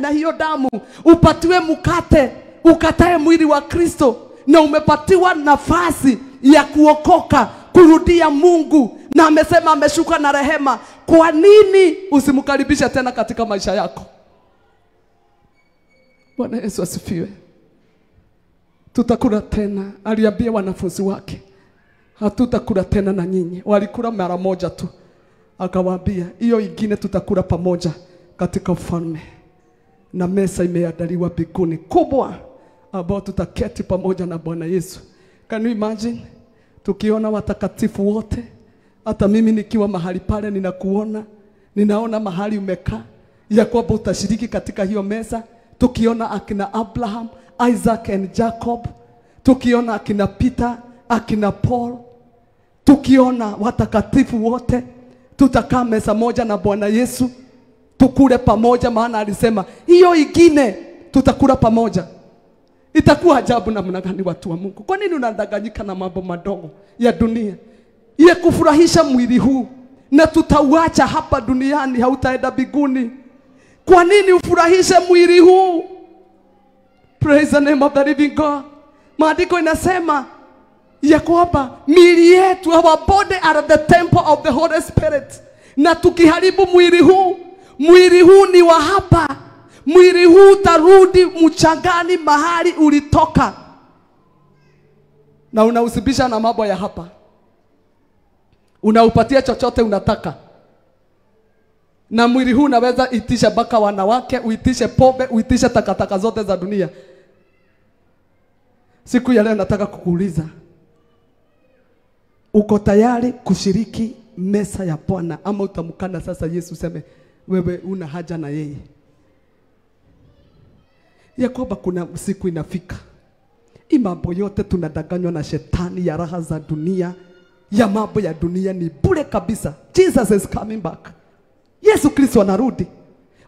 na hiyo damu, upatiwe mkate, ukatae mwili wa Kristo, na umepatiwa nafasi ya kuokoka, kurudia Mungu, na amesema ameshuka na rehema. Kwa nini usimkaribishe tena katika maisha yako? Bwana Yesu asifiwe. Tutakula tena. Aliambia wanafunzi wake, hatutakula tena na nyinyi. Walikula mara moja tu. Akawaambia, hiyo ingine tutakula pamoja katika ufalme. Na meza imeandaliwa mbinguni kubwa, ambao tutaketi pamoja na Bwana Yesu. Can you imagine? Tukiona watakatifu wote, hata mimi nikiwa mahali pale ninakuona, ninaona mahali umekaa, ya kwamba utashiriki katika hiyo meza. Tukiona akina Abraham, Isaac and Jacob, tukiona akina Peter, akina Paul, tukiona watakatifu wote, tutakaa meza moja na Bwana Yesu, tukule pamoja, maana alisema hiyo ingine tutakula pamoja. Itakuwa ajabu namna gani watu wa Mungu? Kwa nini unadanganyika na mambo madogo ya dunia ya kufurahisha mwili huu, na tutauacha hapa duniani, hautaenda mbinguni? Kwa nini ufurahishe mwili huu? Praise the name of the living God. Maandiko inasema ya kwamba miili yetu, our body are the temple of the Holy Spirit. Na tukiharibu mwili huu ni wa hapa. Mwili huu utarudi mchangani mahali ulitoka, na unausibisha na mambo ya hapa. Unaupatia chochote unataka. Na mwili huu unaweza itisha baka wanawake, uitishe pombe, uitishe takataka zote za dunia. Siku ya leo nataka kukuuliza, uko tayari kushiriki meza ya Bwana, ama utamkana sasa Yesu useme wewe una haja na yeye? Ya kwamba kuna siku inafika, mambo yote tunadanganywa na shetani, ya raha za dunia, ya mambo ya dunia ni bure kabisa. Jesus is coming back. Yesu Kristo anarudi.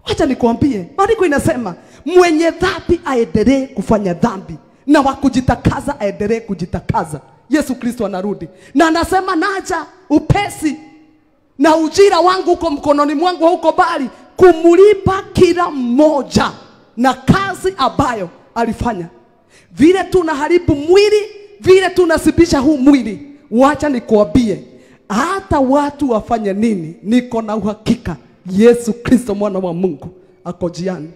Wacha nikwambie, maandiko inasema mwenye dhambi aendelee kufanya dhambi na wa kujitakaza aendelee kujitakaza. Yesu Kristo anarudi na anasema naja upesi, na ujira wangu uko mkononi mwangu, hauko bali kumlipa kila mmoja na kazi ambayo alifanya. Vile tunaharibu mwili, vile tunasibisha huu mwili, wacha nikuambie, hata watu wafanye nini, niko na uhakika Yesu Kristo mwana wa Mungu ako jiani,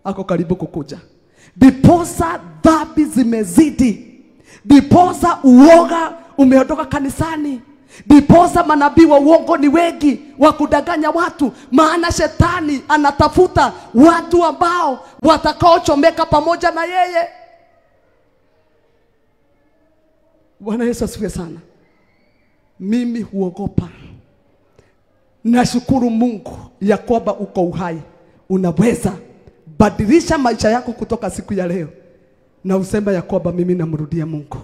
ako karibu kukuja. Biposa dhambi zimezidi, biposa uoga umeondoka kanisani, biposa manabii wa uongo ni wengi wa kudanganya watu, maana shetani anatafuta watu ambao watakaochomeka pamoja na yeye. Bwana Yesu asifiwe sana. Mimi huogopa. Nashukuru Mungu ya kwamba uko uhai. Unaweza badilisha maisha yako kutoka siku ya leo na usema ya kwamba mimi namrudia Mungu.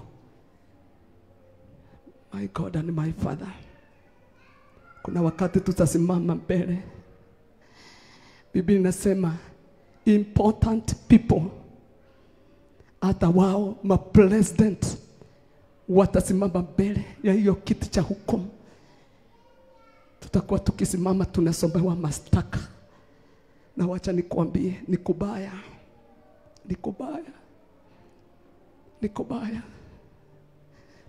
My God and my Father. Kuna wakati tutasimama mbele. Biblia inasema important people, hata wao ma president watasimama mbele ya hiyo kiti cha hukumu. Tutakuwa tukisimama tunasomewa mashtaka. Na wacha nikuambie, ni kubaya. Ni kubaya. Ni kubaya.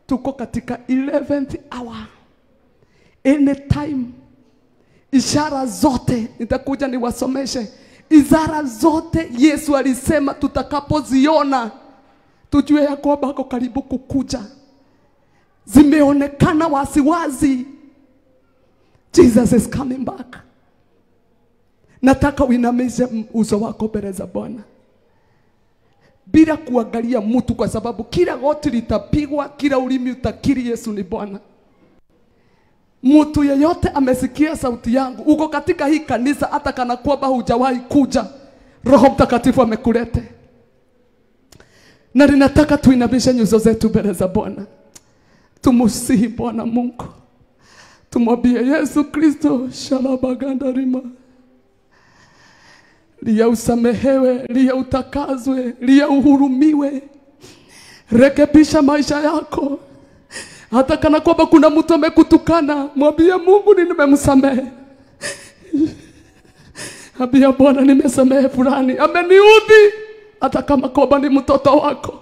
Tuko katika 11th hour. Anytime. Ishara zote, nitakuja niwasomeshe. Ishara zote Yesu alisema tutakapoziona, tujue ya kwamba ako karibu kukuja. Zimeonekana wasiwazi. Jesus is coming back. Nataka uinamishe uso wako mbele za Bwana, bila kuangalia mtu, kwa sababu kila goti litapigwa, kila ulimi utakiri Yesu ni Bwana. Mtu yeyote amesikia sauti yangu, uko katika hii kanisa, hata kana kwamba hujawahi kuja, Roho Mtakatifu amekulete. Na ninataka tuinamishe nyuso zetu mbele za Bwana. Tumusihi Bwana Mungu. Tumwambie Yesu Kristo, shalabagandarima, lia usamehewe, lia utakazwe, lia uhurumiwe. Rekebisha maisha yako. Hata kana kwamba kuna mtu amekutukana, mwambie Mungu nimemsamehe. Ambia Bwana nimesamehe fulani, ameniudhi. Hata kama kwamba ni mtoto wako,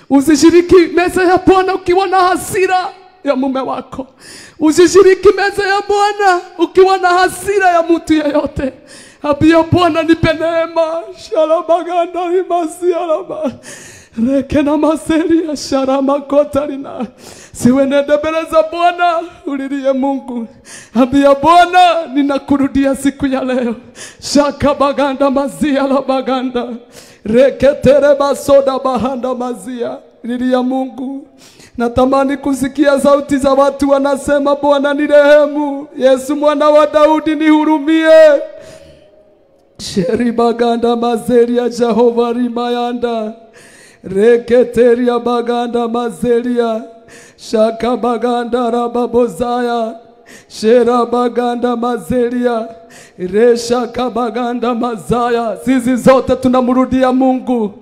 usishiriki meza ya Bwana ukiwa na hasira ya mume wako. Usishiriki meza ya Bwana ukiwa na hasira ya mtu yeyote. Ambia Bwana nipe neema. Shalabaganda imasialaba. Rekena maseri ya sharama kotarina. Siwenende mbele za Bwana, ulilie Mungu. Ambia Bwana ninakurudia siku ya leo. Shakabaganda mazia la baganda. Reketere basoda bahanda mazia. Lilia Mungu. Natamani kusikia sauti za watu wanasema, Bwana nirehemu. Yesu mwana wa Daudi nihurumie. Sheri baganda mazeria Jehova rimayanda. Reketeria baganda mazeria. Shaka baganda rababozaya. Shera baganda mazeria. Resha kabaganda mazaya. Sisi zote tunamrudia Mungu.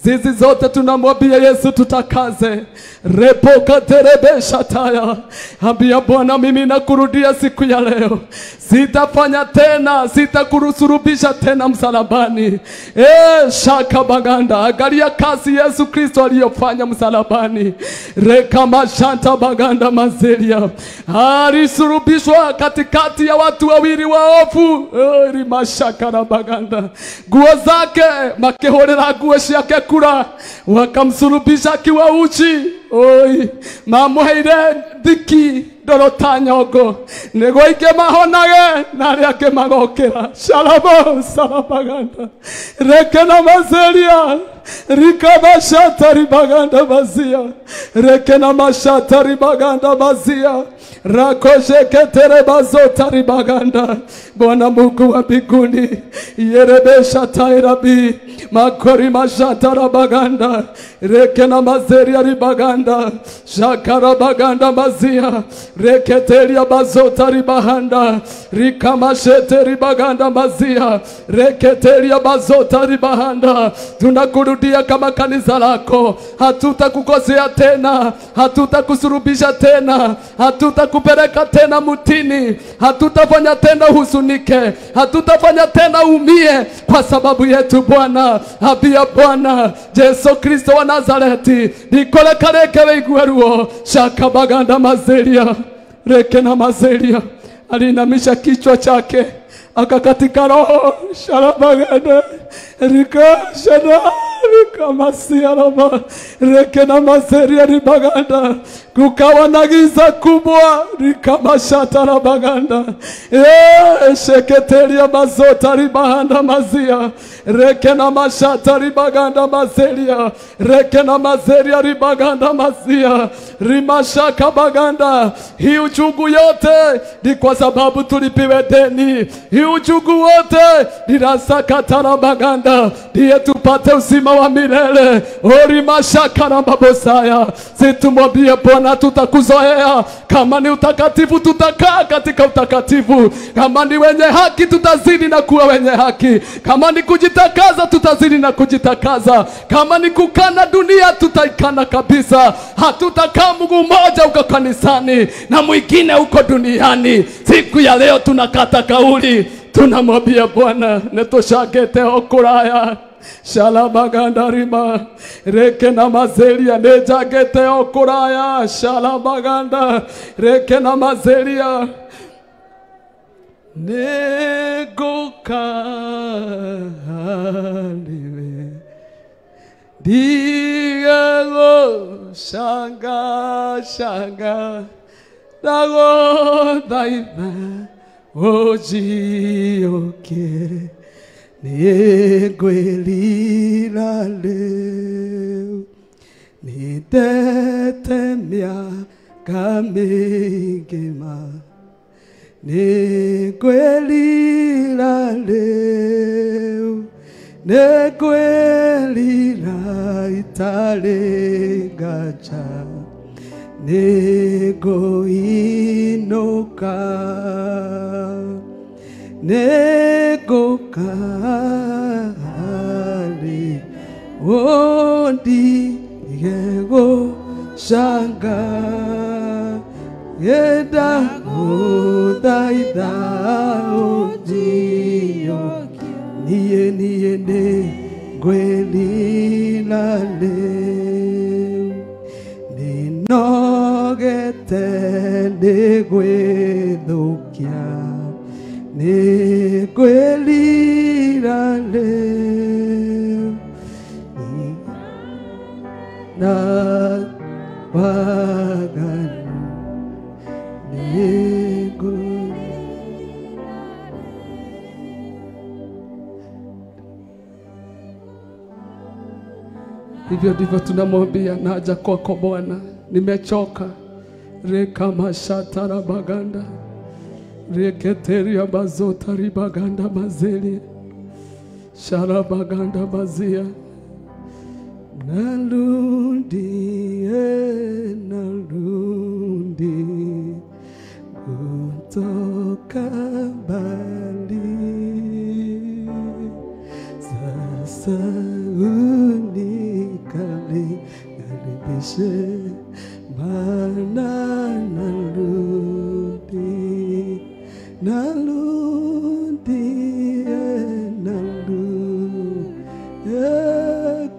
Sisi zote tunamwambia Yesu tutakaze. Repoka terebesha taya. Ambia Bwana mimi nakurudia siku ya leo. Sitafanya tena, sitakurusurubisha tena msalabani. Shaka baganda. Angalia kazi Yesu Kristo aliyofanya msalabani. Reka mashanta baganda mazeria. Alisurubishwa katikati ya watu wawili waofu. Rimashaka na baganda. Nguo zake makehorera nguo ciake kura, wakamsulubisha akiwa uchi. Oi, mamuheire dhiki dorota nyogo, nego ike mahonage nari ake magokera. Shalabo salabaganda. Rekena mazeria. Rikabashata ribaganda bazia. Rekena mashata ribaganda bazia. Rakoshe ketere bazota ribaganda. Bwana Mungu wa mbinguni, yerebesha tairabi. Makori mashata rabaganda. Rekena mazeria ribaganda. Shakara baganda bazia. mazia reketeria bazota ribahanda rikamashete ribaganda mazia reketeria bazota ribahanda. Tunakurudia kama kanisa lako, hatutakukosea tena, hatutakusurubisha tena, hatutakupeleka tena mutini, hatutafanya tena huzunike, hatutafanya tena umie kwa sababu yetu Bwana. Habia Bwana Yesu Kristo wa Nazareti nikole kareke weigueruo shaka baganda mazeria reke na mazeria. Alinamisha kichwa chake akakatika roho sharabaganda rika shana rika masiaraba reke na mazeria ribaganda. Kukawa na giza kubwa rika mashata rabaganda sheketeria mazota ribahanda mazia reke na mashata ribaganda mazeria reke na mazeria ribaganda mazia rimashaka baganda. Hii uchungu yote ni kwa sababu tulipiwe deni. Hii uchungu wote ni rasakata rabaganda ndiye tupate uzima wa milele. Orimashaka na babosaya. Situmwambie Bwana tutakuzoea. Kama ni utakatifu tutakaa katika utakatifu. Kama ni wenye haki tutazidi na kuwa wenye haki. Kama ni kujitakaza tutazidi na kujitakaza. Kama ni kukana dunia tutaikana kabisa. Hatutakaa mguu mmoja uko kanisani na mwingine uko duniani. Siku ya leo tunakata kauli, tunamwambia Bwana netoshagete okuraya shalabaganda rima reke na mazeria nejagete okuraya shalabaganda reke na mazeria negokaliwe Diego shanga shanga dago daima oji oke negwelila leo nitetemia kamegema negwelila leo negwelila italegacha nego inoka nego kali ondi yego shanga yeda odaida odio niye niye ne gwelila leo ninogete negwedokia negwelila leo na waganu nego. Hivyo ndivyo tunamwambia, naja kwako Bwana, nimechoka. Reka mashata rabaganda reketeria bazota ribaganda mazeli sharabaganda bazia nalundi kutoka mbali sasa unikali nalibishe mana nalundi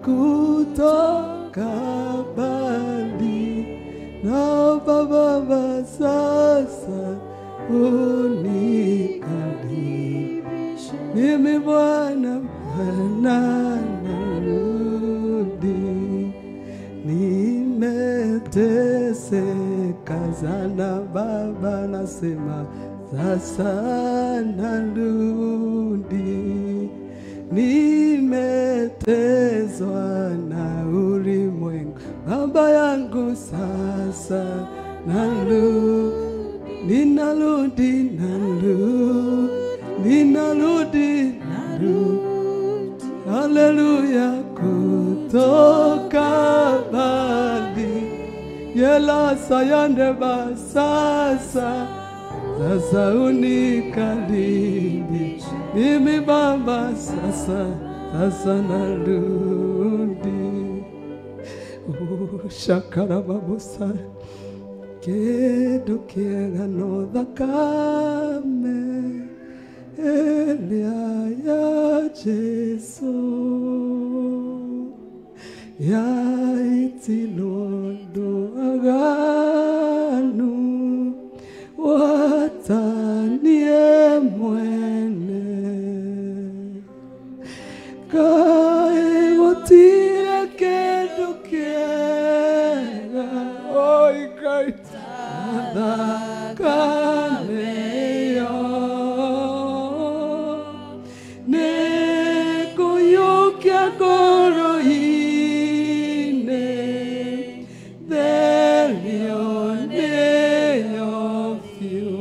kutoka mbali na baba sasa unikali mimi Bwana narudi nimeteseka sana Baba nasema sasa narudi nimetezwa na ulimwengu Baba yangu sasa ninarudi haleluya kutoka mbali Yela sayande basasa sasa unikalindi mimi Baba sasa narudi shakara babusa kedo kiegano dhakame elia ya Jesu ya itilodo aganu watanie mwene kae wotire kedo kiega oi kaita kameyo neko yokia goro ine delione of you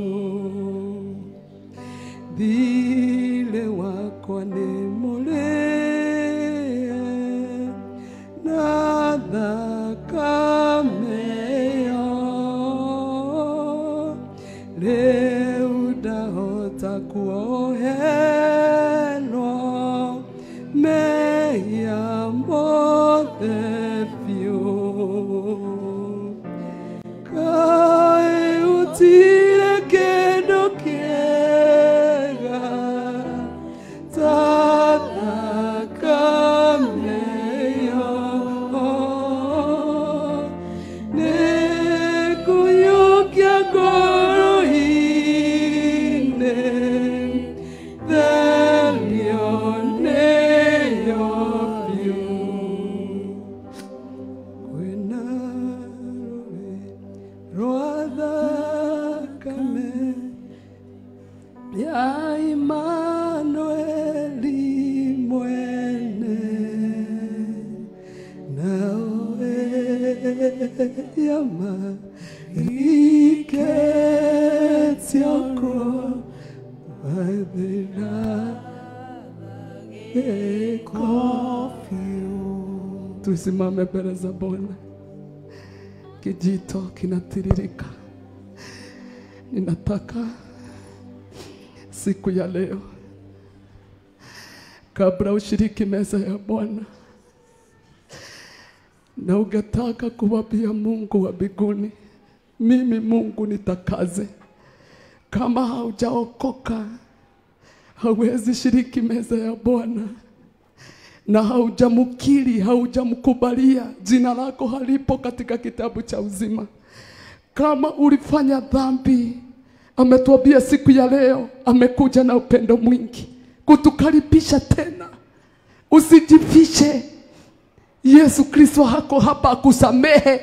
dile wako anemolea nada kameyo leuda hota kuohelwa meya modefio kae utile kedo kiega tata kameyo neko yokia goro ine delione of you kwena roada kame ya Immanueli mwene nawe yama iketioko badira ekofio. Tusimame mbele za Bwana. Kijito kinatiririka. Ninataka siku ya leo, kabla ushiriki meza ya Bwana, na ungetaka kuwambia Mungu wa mbinguni, mimi Mungu nitakaze. Kama haujaokoka, hauwezi shiriki meza ya Bwana, na haujamkiri, haujamkubalia, jina lako halipo katika kitabu cha uzima. Kama ulifanya dhambi, ametuambia siku ya leo, amekuja na upendo mwingi kutukaribisha tena. Usijifishe. Yesu Kristo hako hapa kusamehe.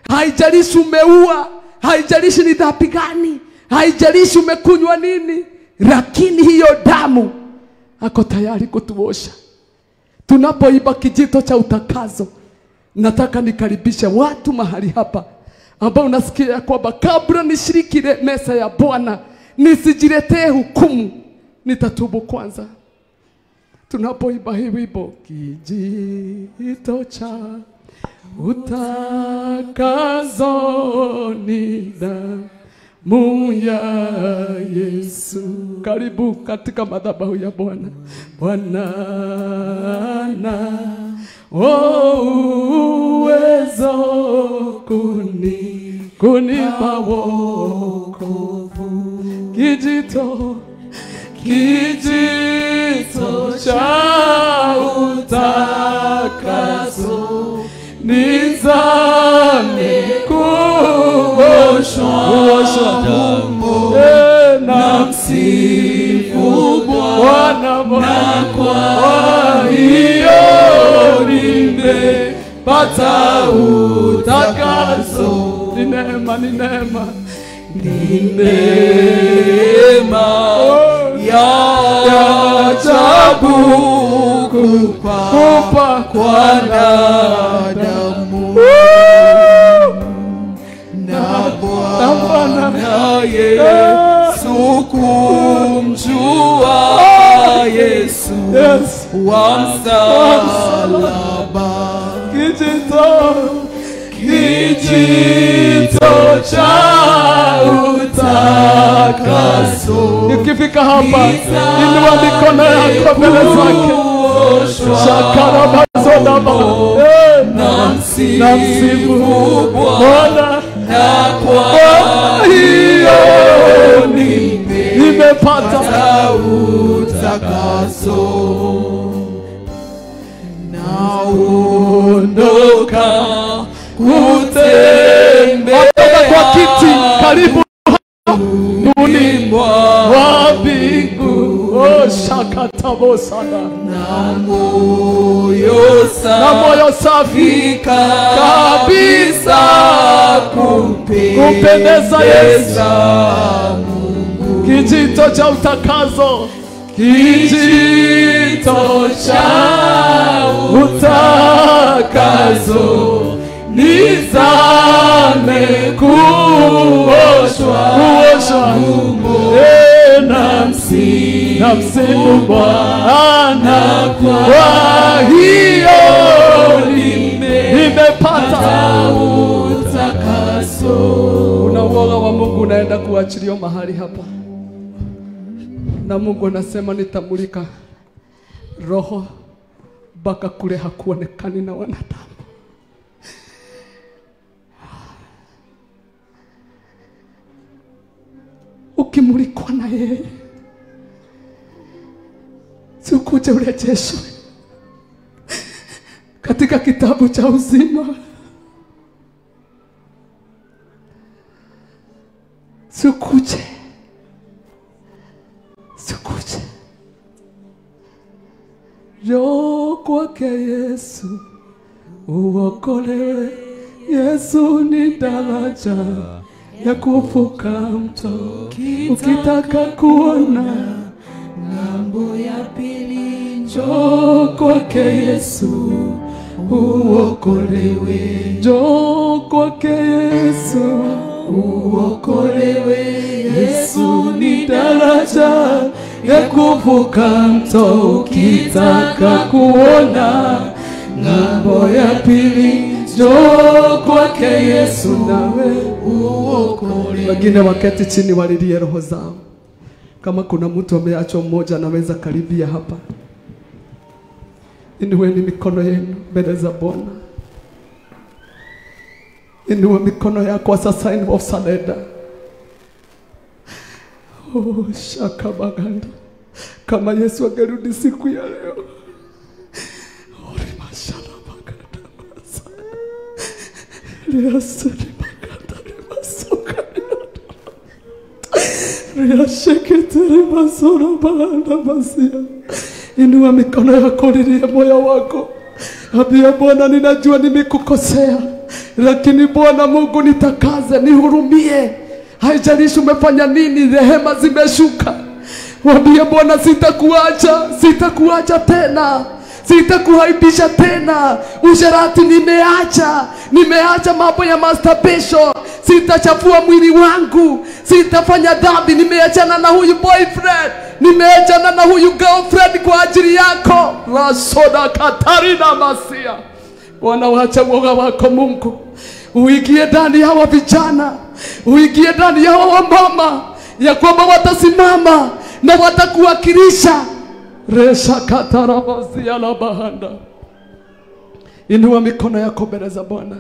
Haijalishi umeua, haijalishi ni dhambi gani, haijalishi umekunywa nini, lakini hiyo damu ako tayari kutuosha. Tunapoiba kijito cha utakazo, nataka nikaribisha watu mahali hapa ambao unasikia kwamba kabla nishiriki meza ya Bwana nisijiletee hukumu, nitatubu kwanza. Tunapoiba hii wimbo, kijito cha utakazo ni damu ya Yesu. Karibu katika madhabahu ya Bwana. Bwana na uwezo kunipa wokovu. Kijito cha utakaso nizame kuoshwa damu na msifu Bwana na kwa hiyo nimepata utakaso. Ni neema ya ajabu kupa kwa damu na Bwana Yesu, kumjua Yesu wa msalaba. Kijito cha utakaso. Ikifika hapa, inua mikono yako mbele zake. Shakara mazodaba, namsifu Bwana, na kwa hiyo nimepata utakaso. Naondoka kutembea kwa kiti karibu wa mbingu. Oh, shakatabo sana. Na moyo safi kabisa kumpendeza Yesu. Kijito cha utakaso, kijito cha utakaso, nizame kuoshwa namsifu Bwana, kwa hiyo nimepata utakaso. Una uoga wa Mungu unaenda kuachiliwa mahali hapa, na Mungu anasema nitamulika roho mpaka kule hakuonekani na wanadamu. Ukimulikwa na yeye, si ukuje urejeshwe katika kitabu cha uzima. Si ukuje njoo kwake Yesu uokolewe. Yesu ni daraja ya kuvuka mto. Ukitaka kuona ng'ambo ya pili, njoo kwake Yesu uokolewe. Njoo kwake Yesu uokolewe. Yesu ni daraja ya kuvuka mto. Ukitaka kuona ng'ambo ya pili, njoo kwake Yesu nawe uokolewe. Wengine waketi chini walilie roho zao. Kama kuna mtu ameachwa mmoja, anaweza karibia hapa. Inueni mikono yenu mbele za Bwana. Inua mikono yako as a sign of surrender. Oh, shaka baganda. Kama Yesu angerudi siku ya leo. Ori mashala baganda masa. Liasuri baganda masuka. Riasheketeri masora baganda masia. Inua mikono yako, lilie moyo wako. Ambia Bwana, ninajua nimekukosea, lakini Bwana Mungu nitakaze, nihurumie. Haijalishi umefanya nini, rehema zimeshuka. Waambie Bwana, sitakuacha tena. Sitakuhaibisha tena. Usherati nimeacha mambo ya masturbation. Sitachafua mwili wangu. Sitafanya dhambi. Nimeachana na huyu boyfriend. Nimeachana na huyu girlfriend kwa ajili yako. Rasoda Katarina Masia. Bwana, wacha uoga wako Mungu. Uingie ndani ya hawa vijana. Uingie ndani ya hawa wamama, ya kwamba watasimama na watakuwakilisha. Resha Katarabazia la bahanda. Inua mikono yako mbele za Bwana.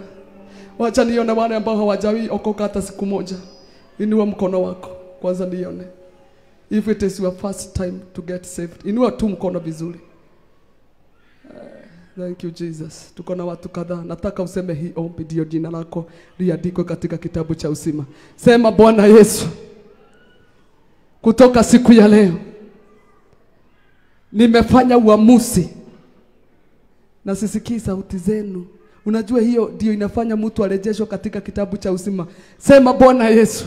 Wacha nione wale ambao hawajawahi okoka hata siku moja. Inua mkono wako kwanza nione. If it is your first time to get saved, inua tu mkono vizuri. Thank you Jesus. Tuko na watu kadhaa. Nataka useme hii ombi ndio jina lako liandikwe katika kitabu cha uzima. Sema, Bwana Yesu, kutoka siku ya leo nimefanya uamuzi. Na sisikii sauti zenu. Unajua hiyo ndio inafanya mtu arejeshwe katika kitabu cha uzima. Sema, Bwana Yesu,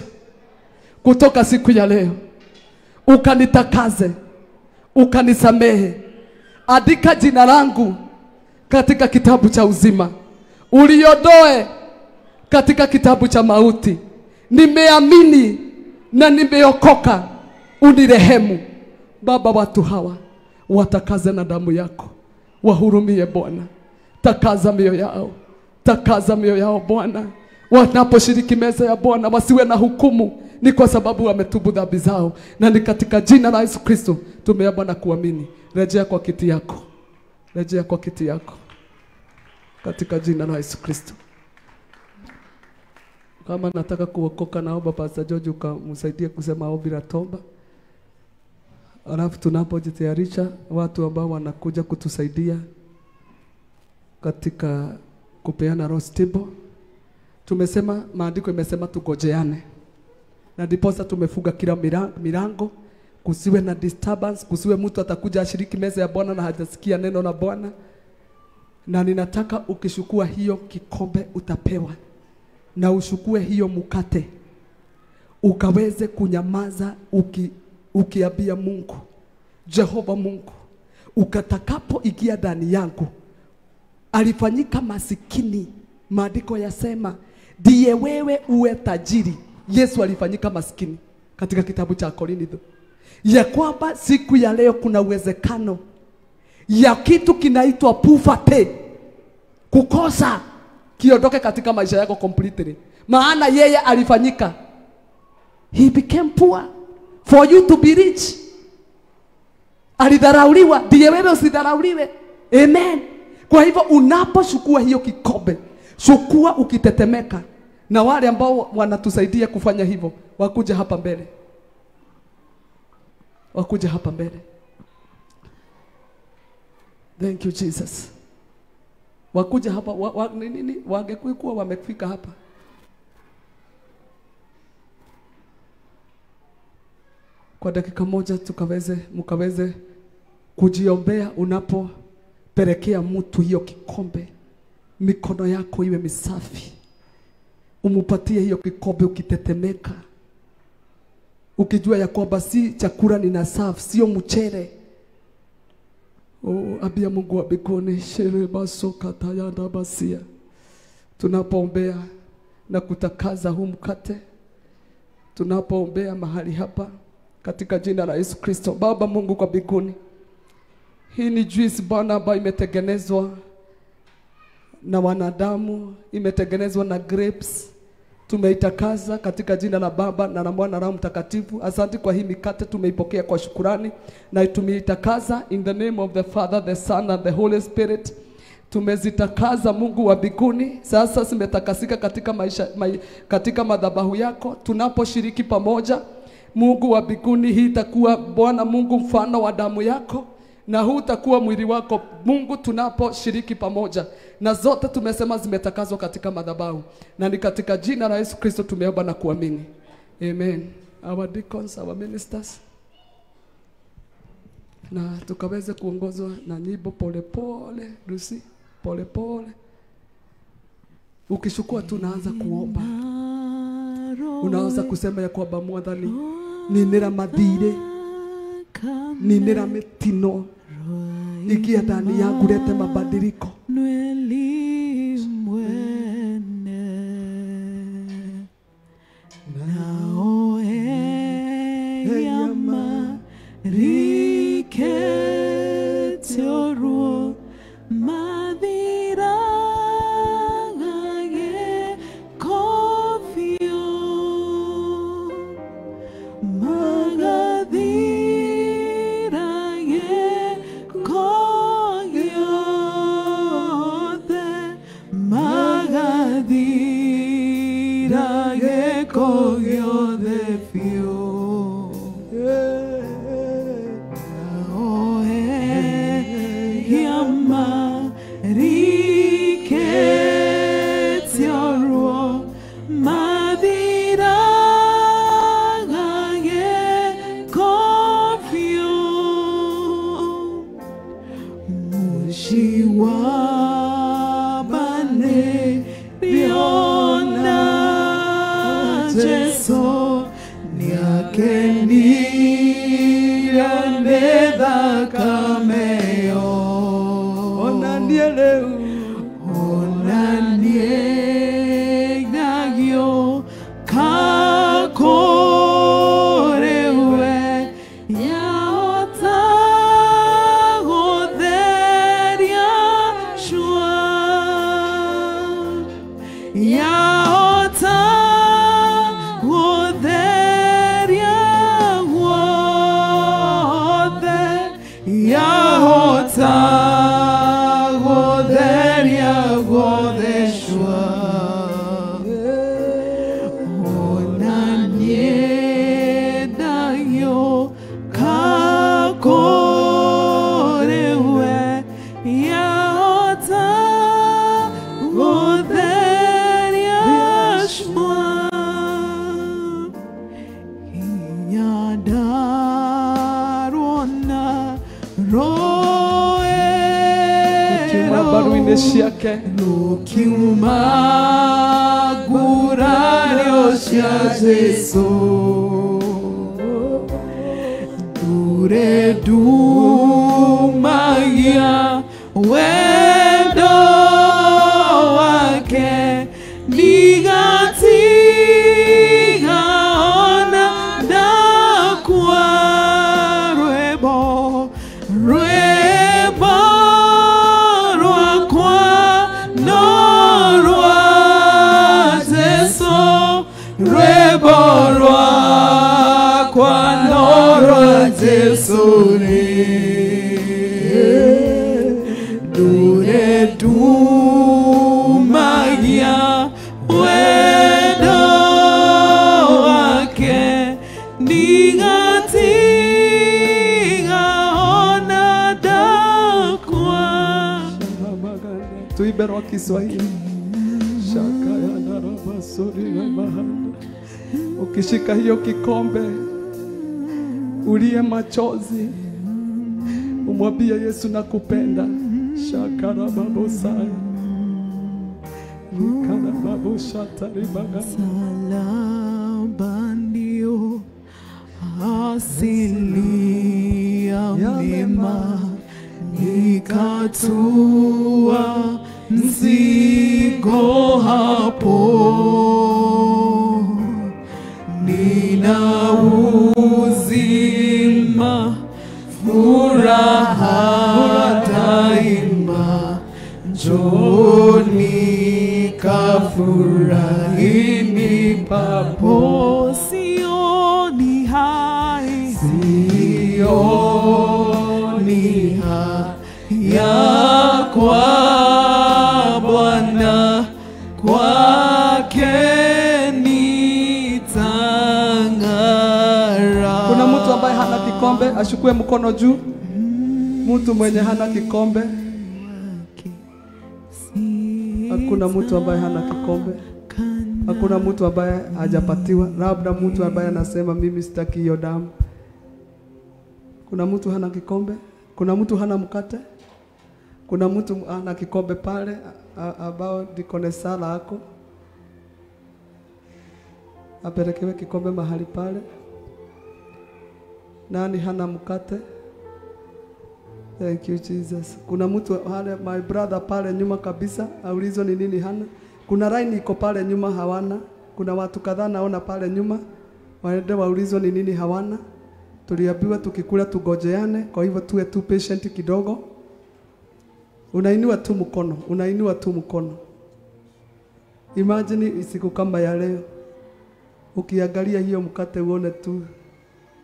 kutoka siku ya leo ukanitakaze, ukanisamehe. Andika jina langu katika kitabu cha uzima. Uliondoe katika kitabu cha mauti. Nimeamini na nimeokoka. Unirehemu. Baba, watu hawa watakaze na damu yako. Wahurumie Bwana. Takaza mioyo yao. Takaza mioyo yao Bwana. wanaposhiriki meza ya Bwana wasiwe na hukumu, ni kwa sababu wametubu dhambi zao. Na ni katika jina la Yesu Kristo tumeomba na kuamini. Rejea kwa kiti yako, rejea kwa kiti yako katika jina la Yesu Kristo. Kama nataka kuokoka, naomba Pastor George ukamsaidie kusema ombi la toba. Alafu tunapojitayarisha watu ambao wanakuja kutusaidia katika kupeana roast table, tumesema maandiko imesema tugojeane. Na ndiposa tumefunga kila milango, kusiwe na disturbance, kusiwe mtu atakuja ashiriki meza ya Bwana na hajasikia neno la Bwana. Na ninataka ukishukua hiyo kikombe utapewa, na ushukue hiyo mkate ukaweze kunyamaza ukiambia Mungu, Jehova Mungu, ukatakapo ingia ndani yangu. Alifanyika masikini, maandiko yasema ndiye wewe uwe tajiri. Yesu alifanyika masikini katika kitabu cha Korintho, ya kwamba siku ya leo kuna uwezekano ya kitu kinaitwa poverty, kukosa, kiondoke katika maisha yako completely. Maana yeye alifanyika, he became poor for you to be rich. Alidharauliwa ndiye wewe usidharauliwe. Amen. Kwa hivyo unapochukua hiyo kikombe, chukua ukitetemeka. Na wale ambao wanatusaidia kufanya hivyo wakuja hapa mbele, wakuja hapa mbele. Thank you Jesus. Wakuja hapa wangekuwa wamefika hapa. Kwa dakika moja mkaweze kujiombea unapopelekea mtu hiyo kikombe. Mikono yako iwe misafi. Umupatie hiyo kikombe ukitetemeka, ukijua ya kwamba si chakula nina serve, sio mchele. Abia Mungu wa mbinguni, shere baso katayanda basia. Tunapoombea na kutakaza huu mkate, tunapoombea mahali hapa katika jina la Yesu Kristo. Baba Mungu kwa mbinguni, hii ni juice Bwana ambayo imetengenezwa na wanadamu, imetengenezwa na grapes. Tumeitakaza katika jina la Baba na la Mwana na Roho Mtakatifu. Asante kwa hii mikate, tumeipokea kwa shukrani na tumeitakaza in the name of the Father, the Son and the Holy Spirit. Tumezitakaza Mungu wa mbinguni, sasa zimetakasika katika katika madhabahu yako. Tunaposhiriki pamoja Mungu wa mbinguni, hii itakuwa Bwana Mungu mfano wa damu yako, na huu utakuwa mwili wako Mungu tunaposhiriki pamoja. Na zote tumesema zimetakazwa katika madhabahu, na ni katika jina la Yesu Kristo tumeomba na kuamini. Amen. Our deacons, our ministers, na tukaweze kuongozwa na nyimbo pole pole. Lucy, pole pole. Ukishukua tunaanza kuomba. Unaanza kusema ya kwamba Mwathani ninera mathire, ninera mitino, ikia ndani yangu lete mabadiliko. Yeah. mbaru-inĩ ciake Nukiuma ngurario cia Jesu Ndure ndumagia wendo wake nigatiga ona ndakua rwĩmbo rwakwa no rwa Jesu rwĩmbo rwakwa no rwa Jesu ndure ndumagia wendo wake nigatiga ona ndakua. tuimbe roho Kiswahili. Shakaya narabasuri na mahanda. Ukishika hiyo kikombe ulie machozi, umwambie Yesu nakupenda. Shakara babosai nikana baboshatari bagana. Msalaba ndio asili ya mema, nikatua mzigo hapo, nina uzima furaha daima, njoni kafurahini papo. Sioni hai, sioni haya kwa Bwana, kwake nitang'ara. Kuna mtu ambaye hana kikombe ashukue mkono juu. Mtu mwenye hana kikombe. Hakuna mtu ambaye hana kikombe. Hakuna mtu ambaye hajapatiwa. Labda mtu ambaye anasema mimi sitaki hiyo damu. Kuna mtu hana kikombe. Kuna mtu hana mkate. Kuna mtu hana kikombe pale ambao dikone sala yako. Apelekewe kikombe mahali pale. Nani hana mkate? Thank you Jesus. Kuna mtu hale, my brother pale nyuma kabisa, aulizo ni nini hana. Kuna line iko pale nyuma hawana. Kuna watu kadhaa naona pale nyuma waende waulizo ni nini hawana. Tuliambiwa tukikula tugojeane, kwa hivyo tuwe tu patient kidogo. Unainua tu mkono, unainua tu mkono. Imagine siku kama ya leo. Ukiangalia hiyo mkate uone tu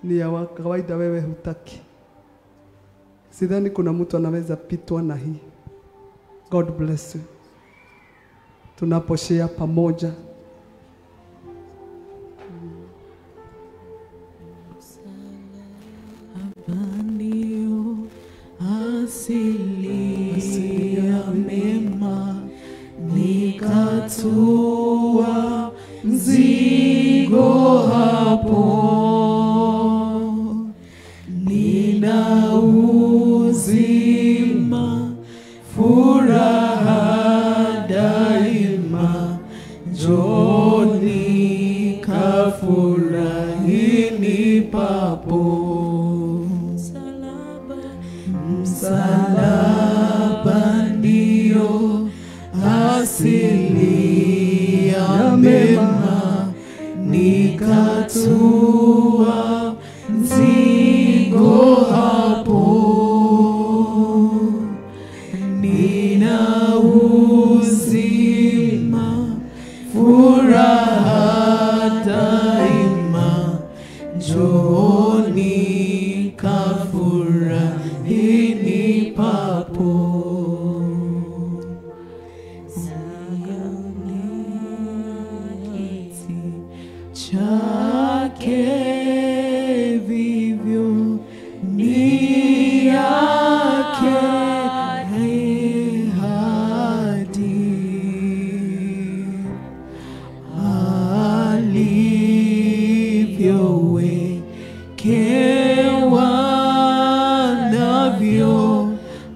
ni ya kawaida, wewe hutaki. Sidhani kuna mtu anaweza pitwa na hii. God bless you. Tunaposhare pamoja. Ndio asili ya mema, nikatua mzigo hapo, nina uzima furaha daima, njoni kafurahini papo. Msalaba ndio asili ya mema, nikatua mzigo hapo, nina uzima furaha daima, njoni kafurahini papo. Chake vivyo ni yake hadi alivyowekewa navyo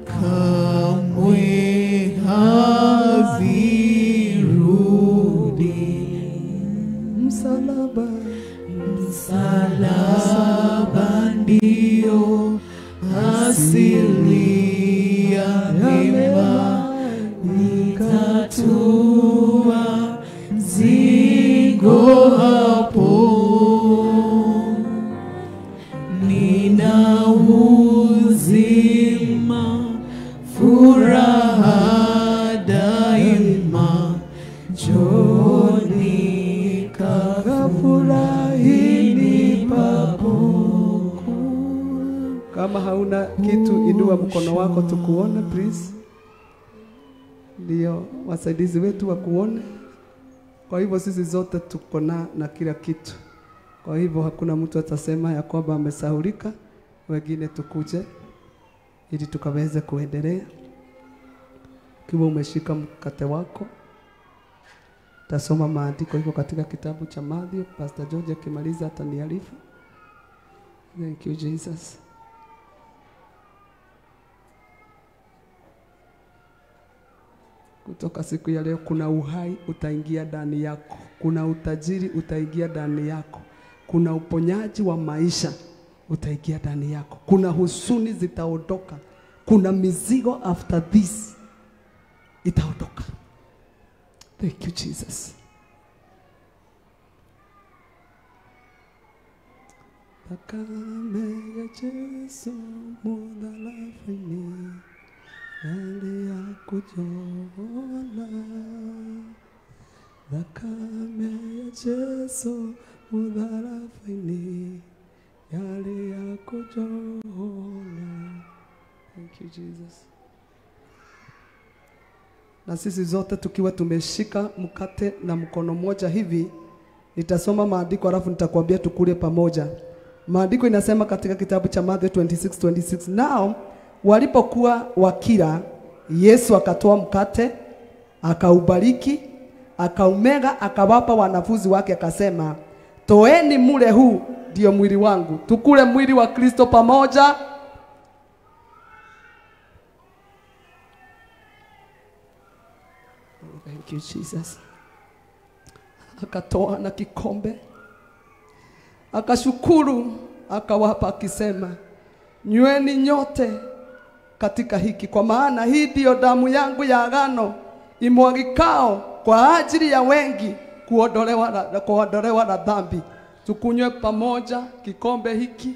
kamwe asili ya neema, nitatua mzigo hapo. Nina uzima, furaha daima, njoni kafurahini papo. Kama hauna kitu, inua mkono wako tukuone please. Ndio wasaidizi wetu wakuone. Kwa hivyo sisi zote tuko na kila kitu. Kwa hivyo hakuna mtu atasema ya kwamba amesahulika. Wengine tukuje ili tukaweze kuendelea. Kiwa umeshika mkate wako, tasoma maandiko hivyo katika kitabu cha Mathayo. Pastor George akimaliza ataniarifu. Thank you Jesus. Kutoka siku ya leo kuna uhai utaingia ndani yako. Kuna utajiri utaingia ndani yako. Kuna uponyaji wa maisha utaingia ndani yako. Kuna huzuni zitaondoka. Kuna mizigo after this itaondoka. Thank you Jesus. Takame ya Yesu mudhalafini, yale ya kujola. Takame ya Yesu mudhalafini, yale ya kujola. Thank you Jesus. Na sisi zote tukiwa tumeshika mkate na mkono moja hivi, nitasoma maandiko alafu nitakwambia tukule pamoja. Maandiko inasema katika kitabu cha Mathayo 26:26, nao walipokuwa wakila, Yesu akatoa mkate, akaubariki, akaumega, akawapa wanafunzi wake, akasema, toeni mule, huu ndio mwili wangu. Tukule mwili wa Kristo pamoja. Thank you Jesus. Akatoa na kikombe, akashukuru, akawapa akisema, nyweni nyote katika hiki, kwa maana hii ndiyo damu yangu ya agano, imwagikao kwa ajili ya wengi kuondolewa na dhambi. Tukunywe pamoja kikombe hiki.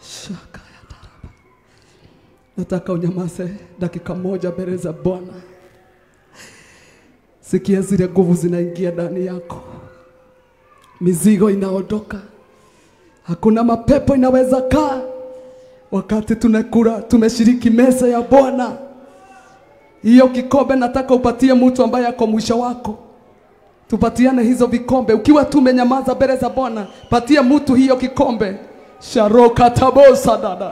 Shaka ya taraba. Nataka unyamaze dakika moja mbele za Bwana. Sikia zile nguvu zinaingia ndani yako. Mizigo inaondoka. Hakuna mapepo inaweza kaa wakati tunakula, tumeshiriki meza ya Bwana. Hiyo kikombe nataka upatie mtu ambaye ako mwisho wako. Tupatiane hizo vikombe. Ukiwa tumenyamaza mbele za Bwana, patia mtu hiyo kikombe. Sharoka tabosa dada.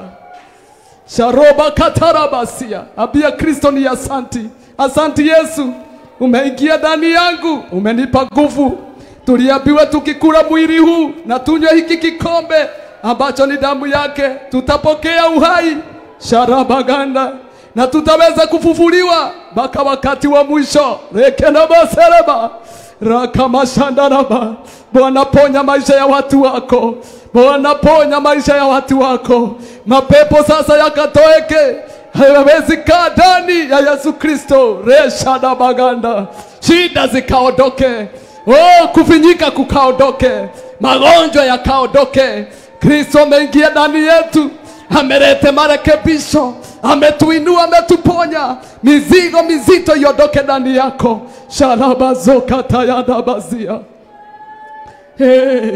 Sharoba katarabasia. Abia Kristo ni asanti. Asanti Yesu. Umeingia ndani yangu. Umenipa nguvu. Tuliambiwa tukikula mwili huu na tunywe hiki kikombe ambacho ni damu yake, tutapokea uhai. Sharabaganda. Na tutaweza kufufuliwa mpaka wakati wa mwisho. Rekena basereba. Rakamashandaraba. Bwana, ponya maisha ya watu wako. Bwana, ponya maisha ya watu wako. Mapepo sasa yakatoeke. Haiwezi kaa ndani ya Yesu Kristo. Reshada baganda. Shida zikaondoke. Oh, kufinyika kukaondoke. Magonjwa yakaondoke. Kristo ameingia ndani yetu. Ameleta marekebisho. Ametuinua, ametuponya. Mizigo mizito iondoke ndani yako. Sharabazoka tayada bazia.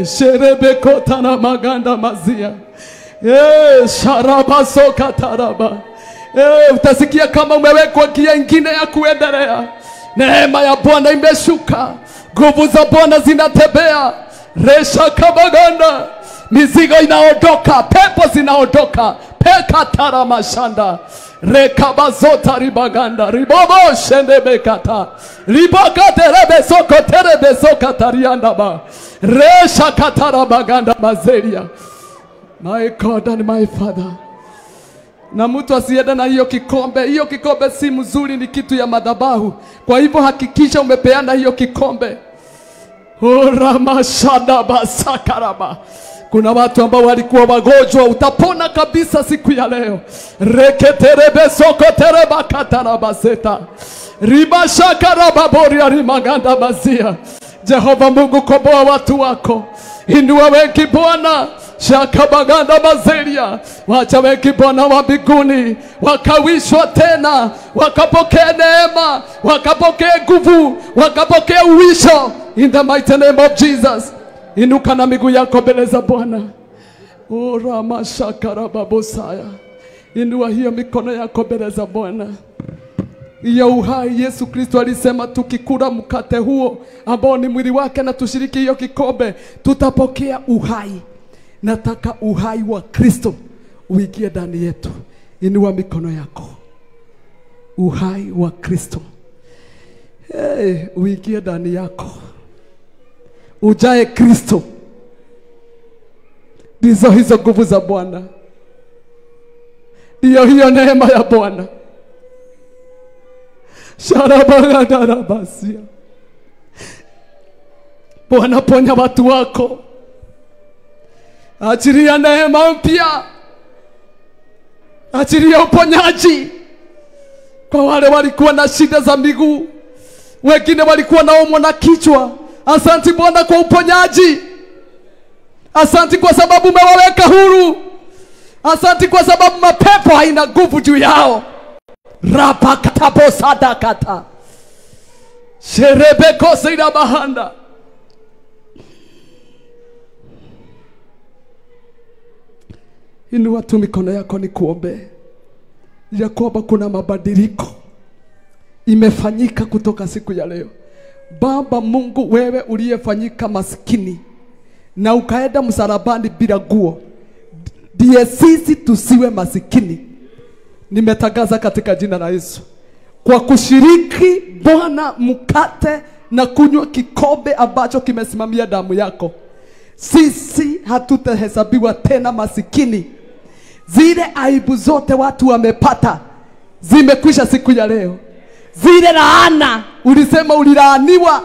Sherebeko tana maganda mazia. Sharabazoka taraba. Utasikia kama umewekwa gia ingine ya kuendelea. Neema ya Bwana imeshuka. Nguvu za Bwana zinatembea. Resha kabaganda. Mizigo inaondoka, pepo zinaondoka. Peka taramashanda. Rekabazota ribaganda. Ribobo shendebekata. Ribakate rebesoko terebesoko tariandaba. Resha katarabaganda mazeria. My God and my Father. Na mtu asiende na hiyo kikombe. Hiyo kikombe si mzuri, ni kitu ya madhabahu. Kwa hivyo hakikisha umepeana hiyo kikombe. Ora mashada basakaraba. Kuna watu ambao walikuwa wagonjwa, utapona kabisa siku ya leo. Reketerebe sokotereba katarabaseta. Riba shakaraba boria rimaganda bazia. Jehova Mungu, komboa watu wako. Inua wengi Bwana. Shakabaganda bazeria. Wacha wengi Bwana wa mbinguni wakawishwa tena, wakapokea neema, wakapokea nguvu, wakapokea uwisho in the mighty name of Jesus. Inuka na miguu yako mbele za Bwana. Ora mashakara babosaya. Inua hiyo mikono yako mbele za Bwana. Ya uhai Yesu Kristo alisema tukikula mkate huo ambao ni mwili wake na tushiriki hiyo kikombe tutapokea uhai. Nataka uhai wa Kristo uingie ndani yetu. Inua mikono yako. Uhai wa Kristo uingie ndani yako. Ujae Kristo. Ndizo hizo nguvu za Bwana. Ndiyo hiyo neema ya Bwana. Sharabagadarabasia. Bwana, ponya watu wako. Achilia neema mpya. Achilia uponyaji kwa wale walikuwa na shida za miguu, wengine walikuwa naumwa na kichwa. Asante Bwana kwa uponyaji. Asante kwa sababu umewaweka huru. Asante kwa sababu mapepo haina nguvu juu yao. Rapa katabo sadakata. Sherebeko sida bahanda. Inua tu mikono yako ni kuombe. Ya kwamba kuna mabadiliko imefanyika kutoka siku ya leo. Baba Mungu, wewe uliyefanyika maskini na ukaenda msalabani bila nguo, ndiye sisi tusiwe masikini. Nimetangaza katika jina la Yesu, kwa kushiriki Bwana mkate na kunywa kikombe ambacho kimesimamia damu yako, sisi hatutahesabiwa tena masikini. Zile aibu zote watu wamepata zimekwisha siku ya leo. Zile laana ulisema ulilaaniwa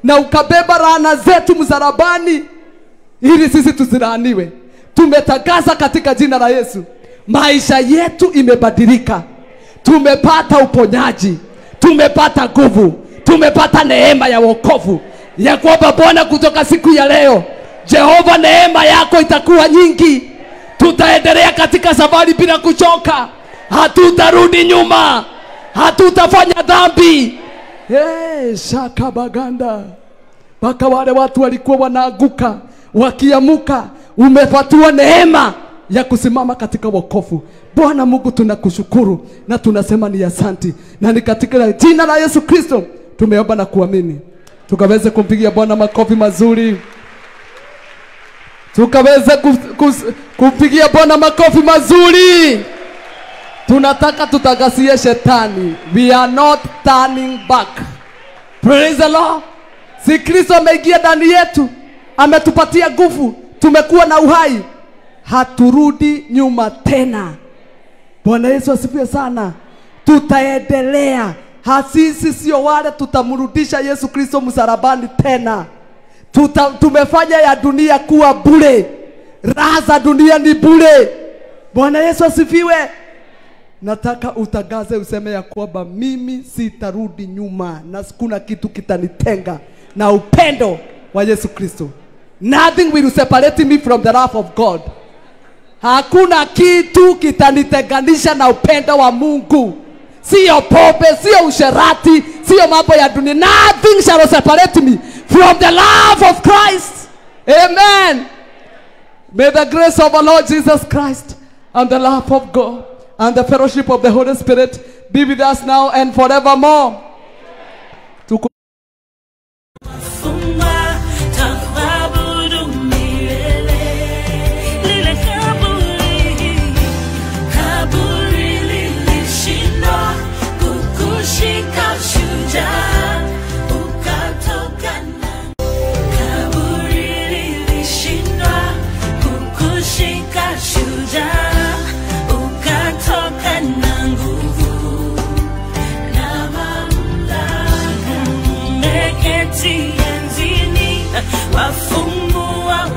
na ukabeba laana zetu msalabani ili sisi tusilaaniwe. Tumetangaza katika jina la Yesu, maisha yetu imebadilika. Tumepata uponyaji, tumepata nguvu, tumepata neema ya wokovu. Ya kwamba Bwana, kutoka siku ya leo Jehova, neema yako itakuwa nyingi. Tutaendelea katika safari bila kuchoka. Hatutarudi nyuma. Hatutafanya dhambi. Shaka baganda. Baka wale watu walikuwa wanaanguka, wakiamuka, umepatua neema ya kusimama katika wokovu. Bwana Mungu, tunakushukuru na tunasema ni asante. Na ni katika jina la Yesu Kristo tumeomba na kuamini. Tukaweze kumpigia Bwana makofi mazuri. Tukaweze kumpigia Bwana makofi mazuri. Tunataka tutagasie shetani. We are not turning back. Praise the Lord. Si Kristo ameingia ndani yetu, ametupatia nguvu, tumekuwa na uhai. Haturudi nyuma tena. Bwana Yesu asifiwe sana. Tutaendelea. Sisi sio wale tutamrudisha Yesu Kristo msalabani tena. Tumefanya ya dunia kuwa bure. Raha za dunia ni bure. Bwana Yesu asifiwe. Nataka utangaze, useme ya kwamba mimi sitarudi nyuma na kuna kitu kitanitenga na upendo wa Yesu Kristo. Nothing will separate me from the love of God. Hakuna kitu kitanitenganisha na upendo wa Mungu. Sio pombe, sio usherati, sio mambo ya dunia. Nothing shall separate me from the love of Christ. Amen. May the grace of our Lord Jesus Christ and the love of God and the fellowship of the Holy Spirit be with us now and forevermore. TNZ wafumbua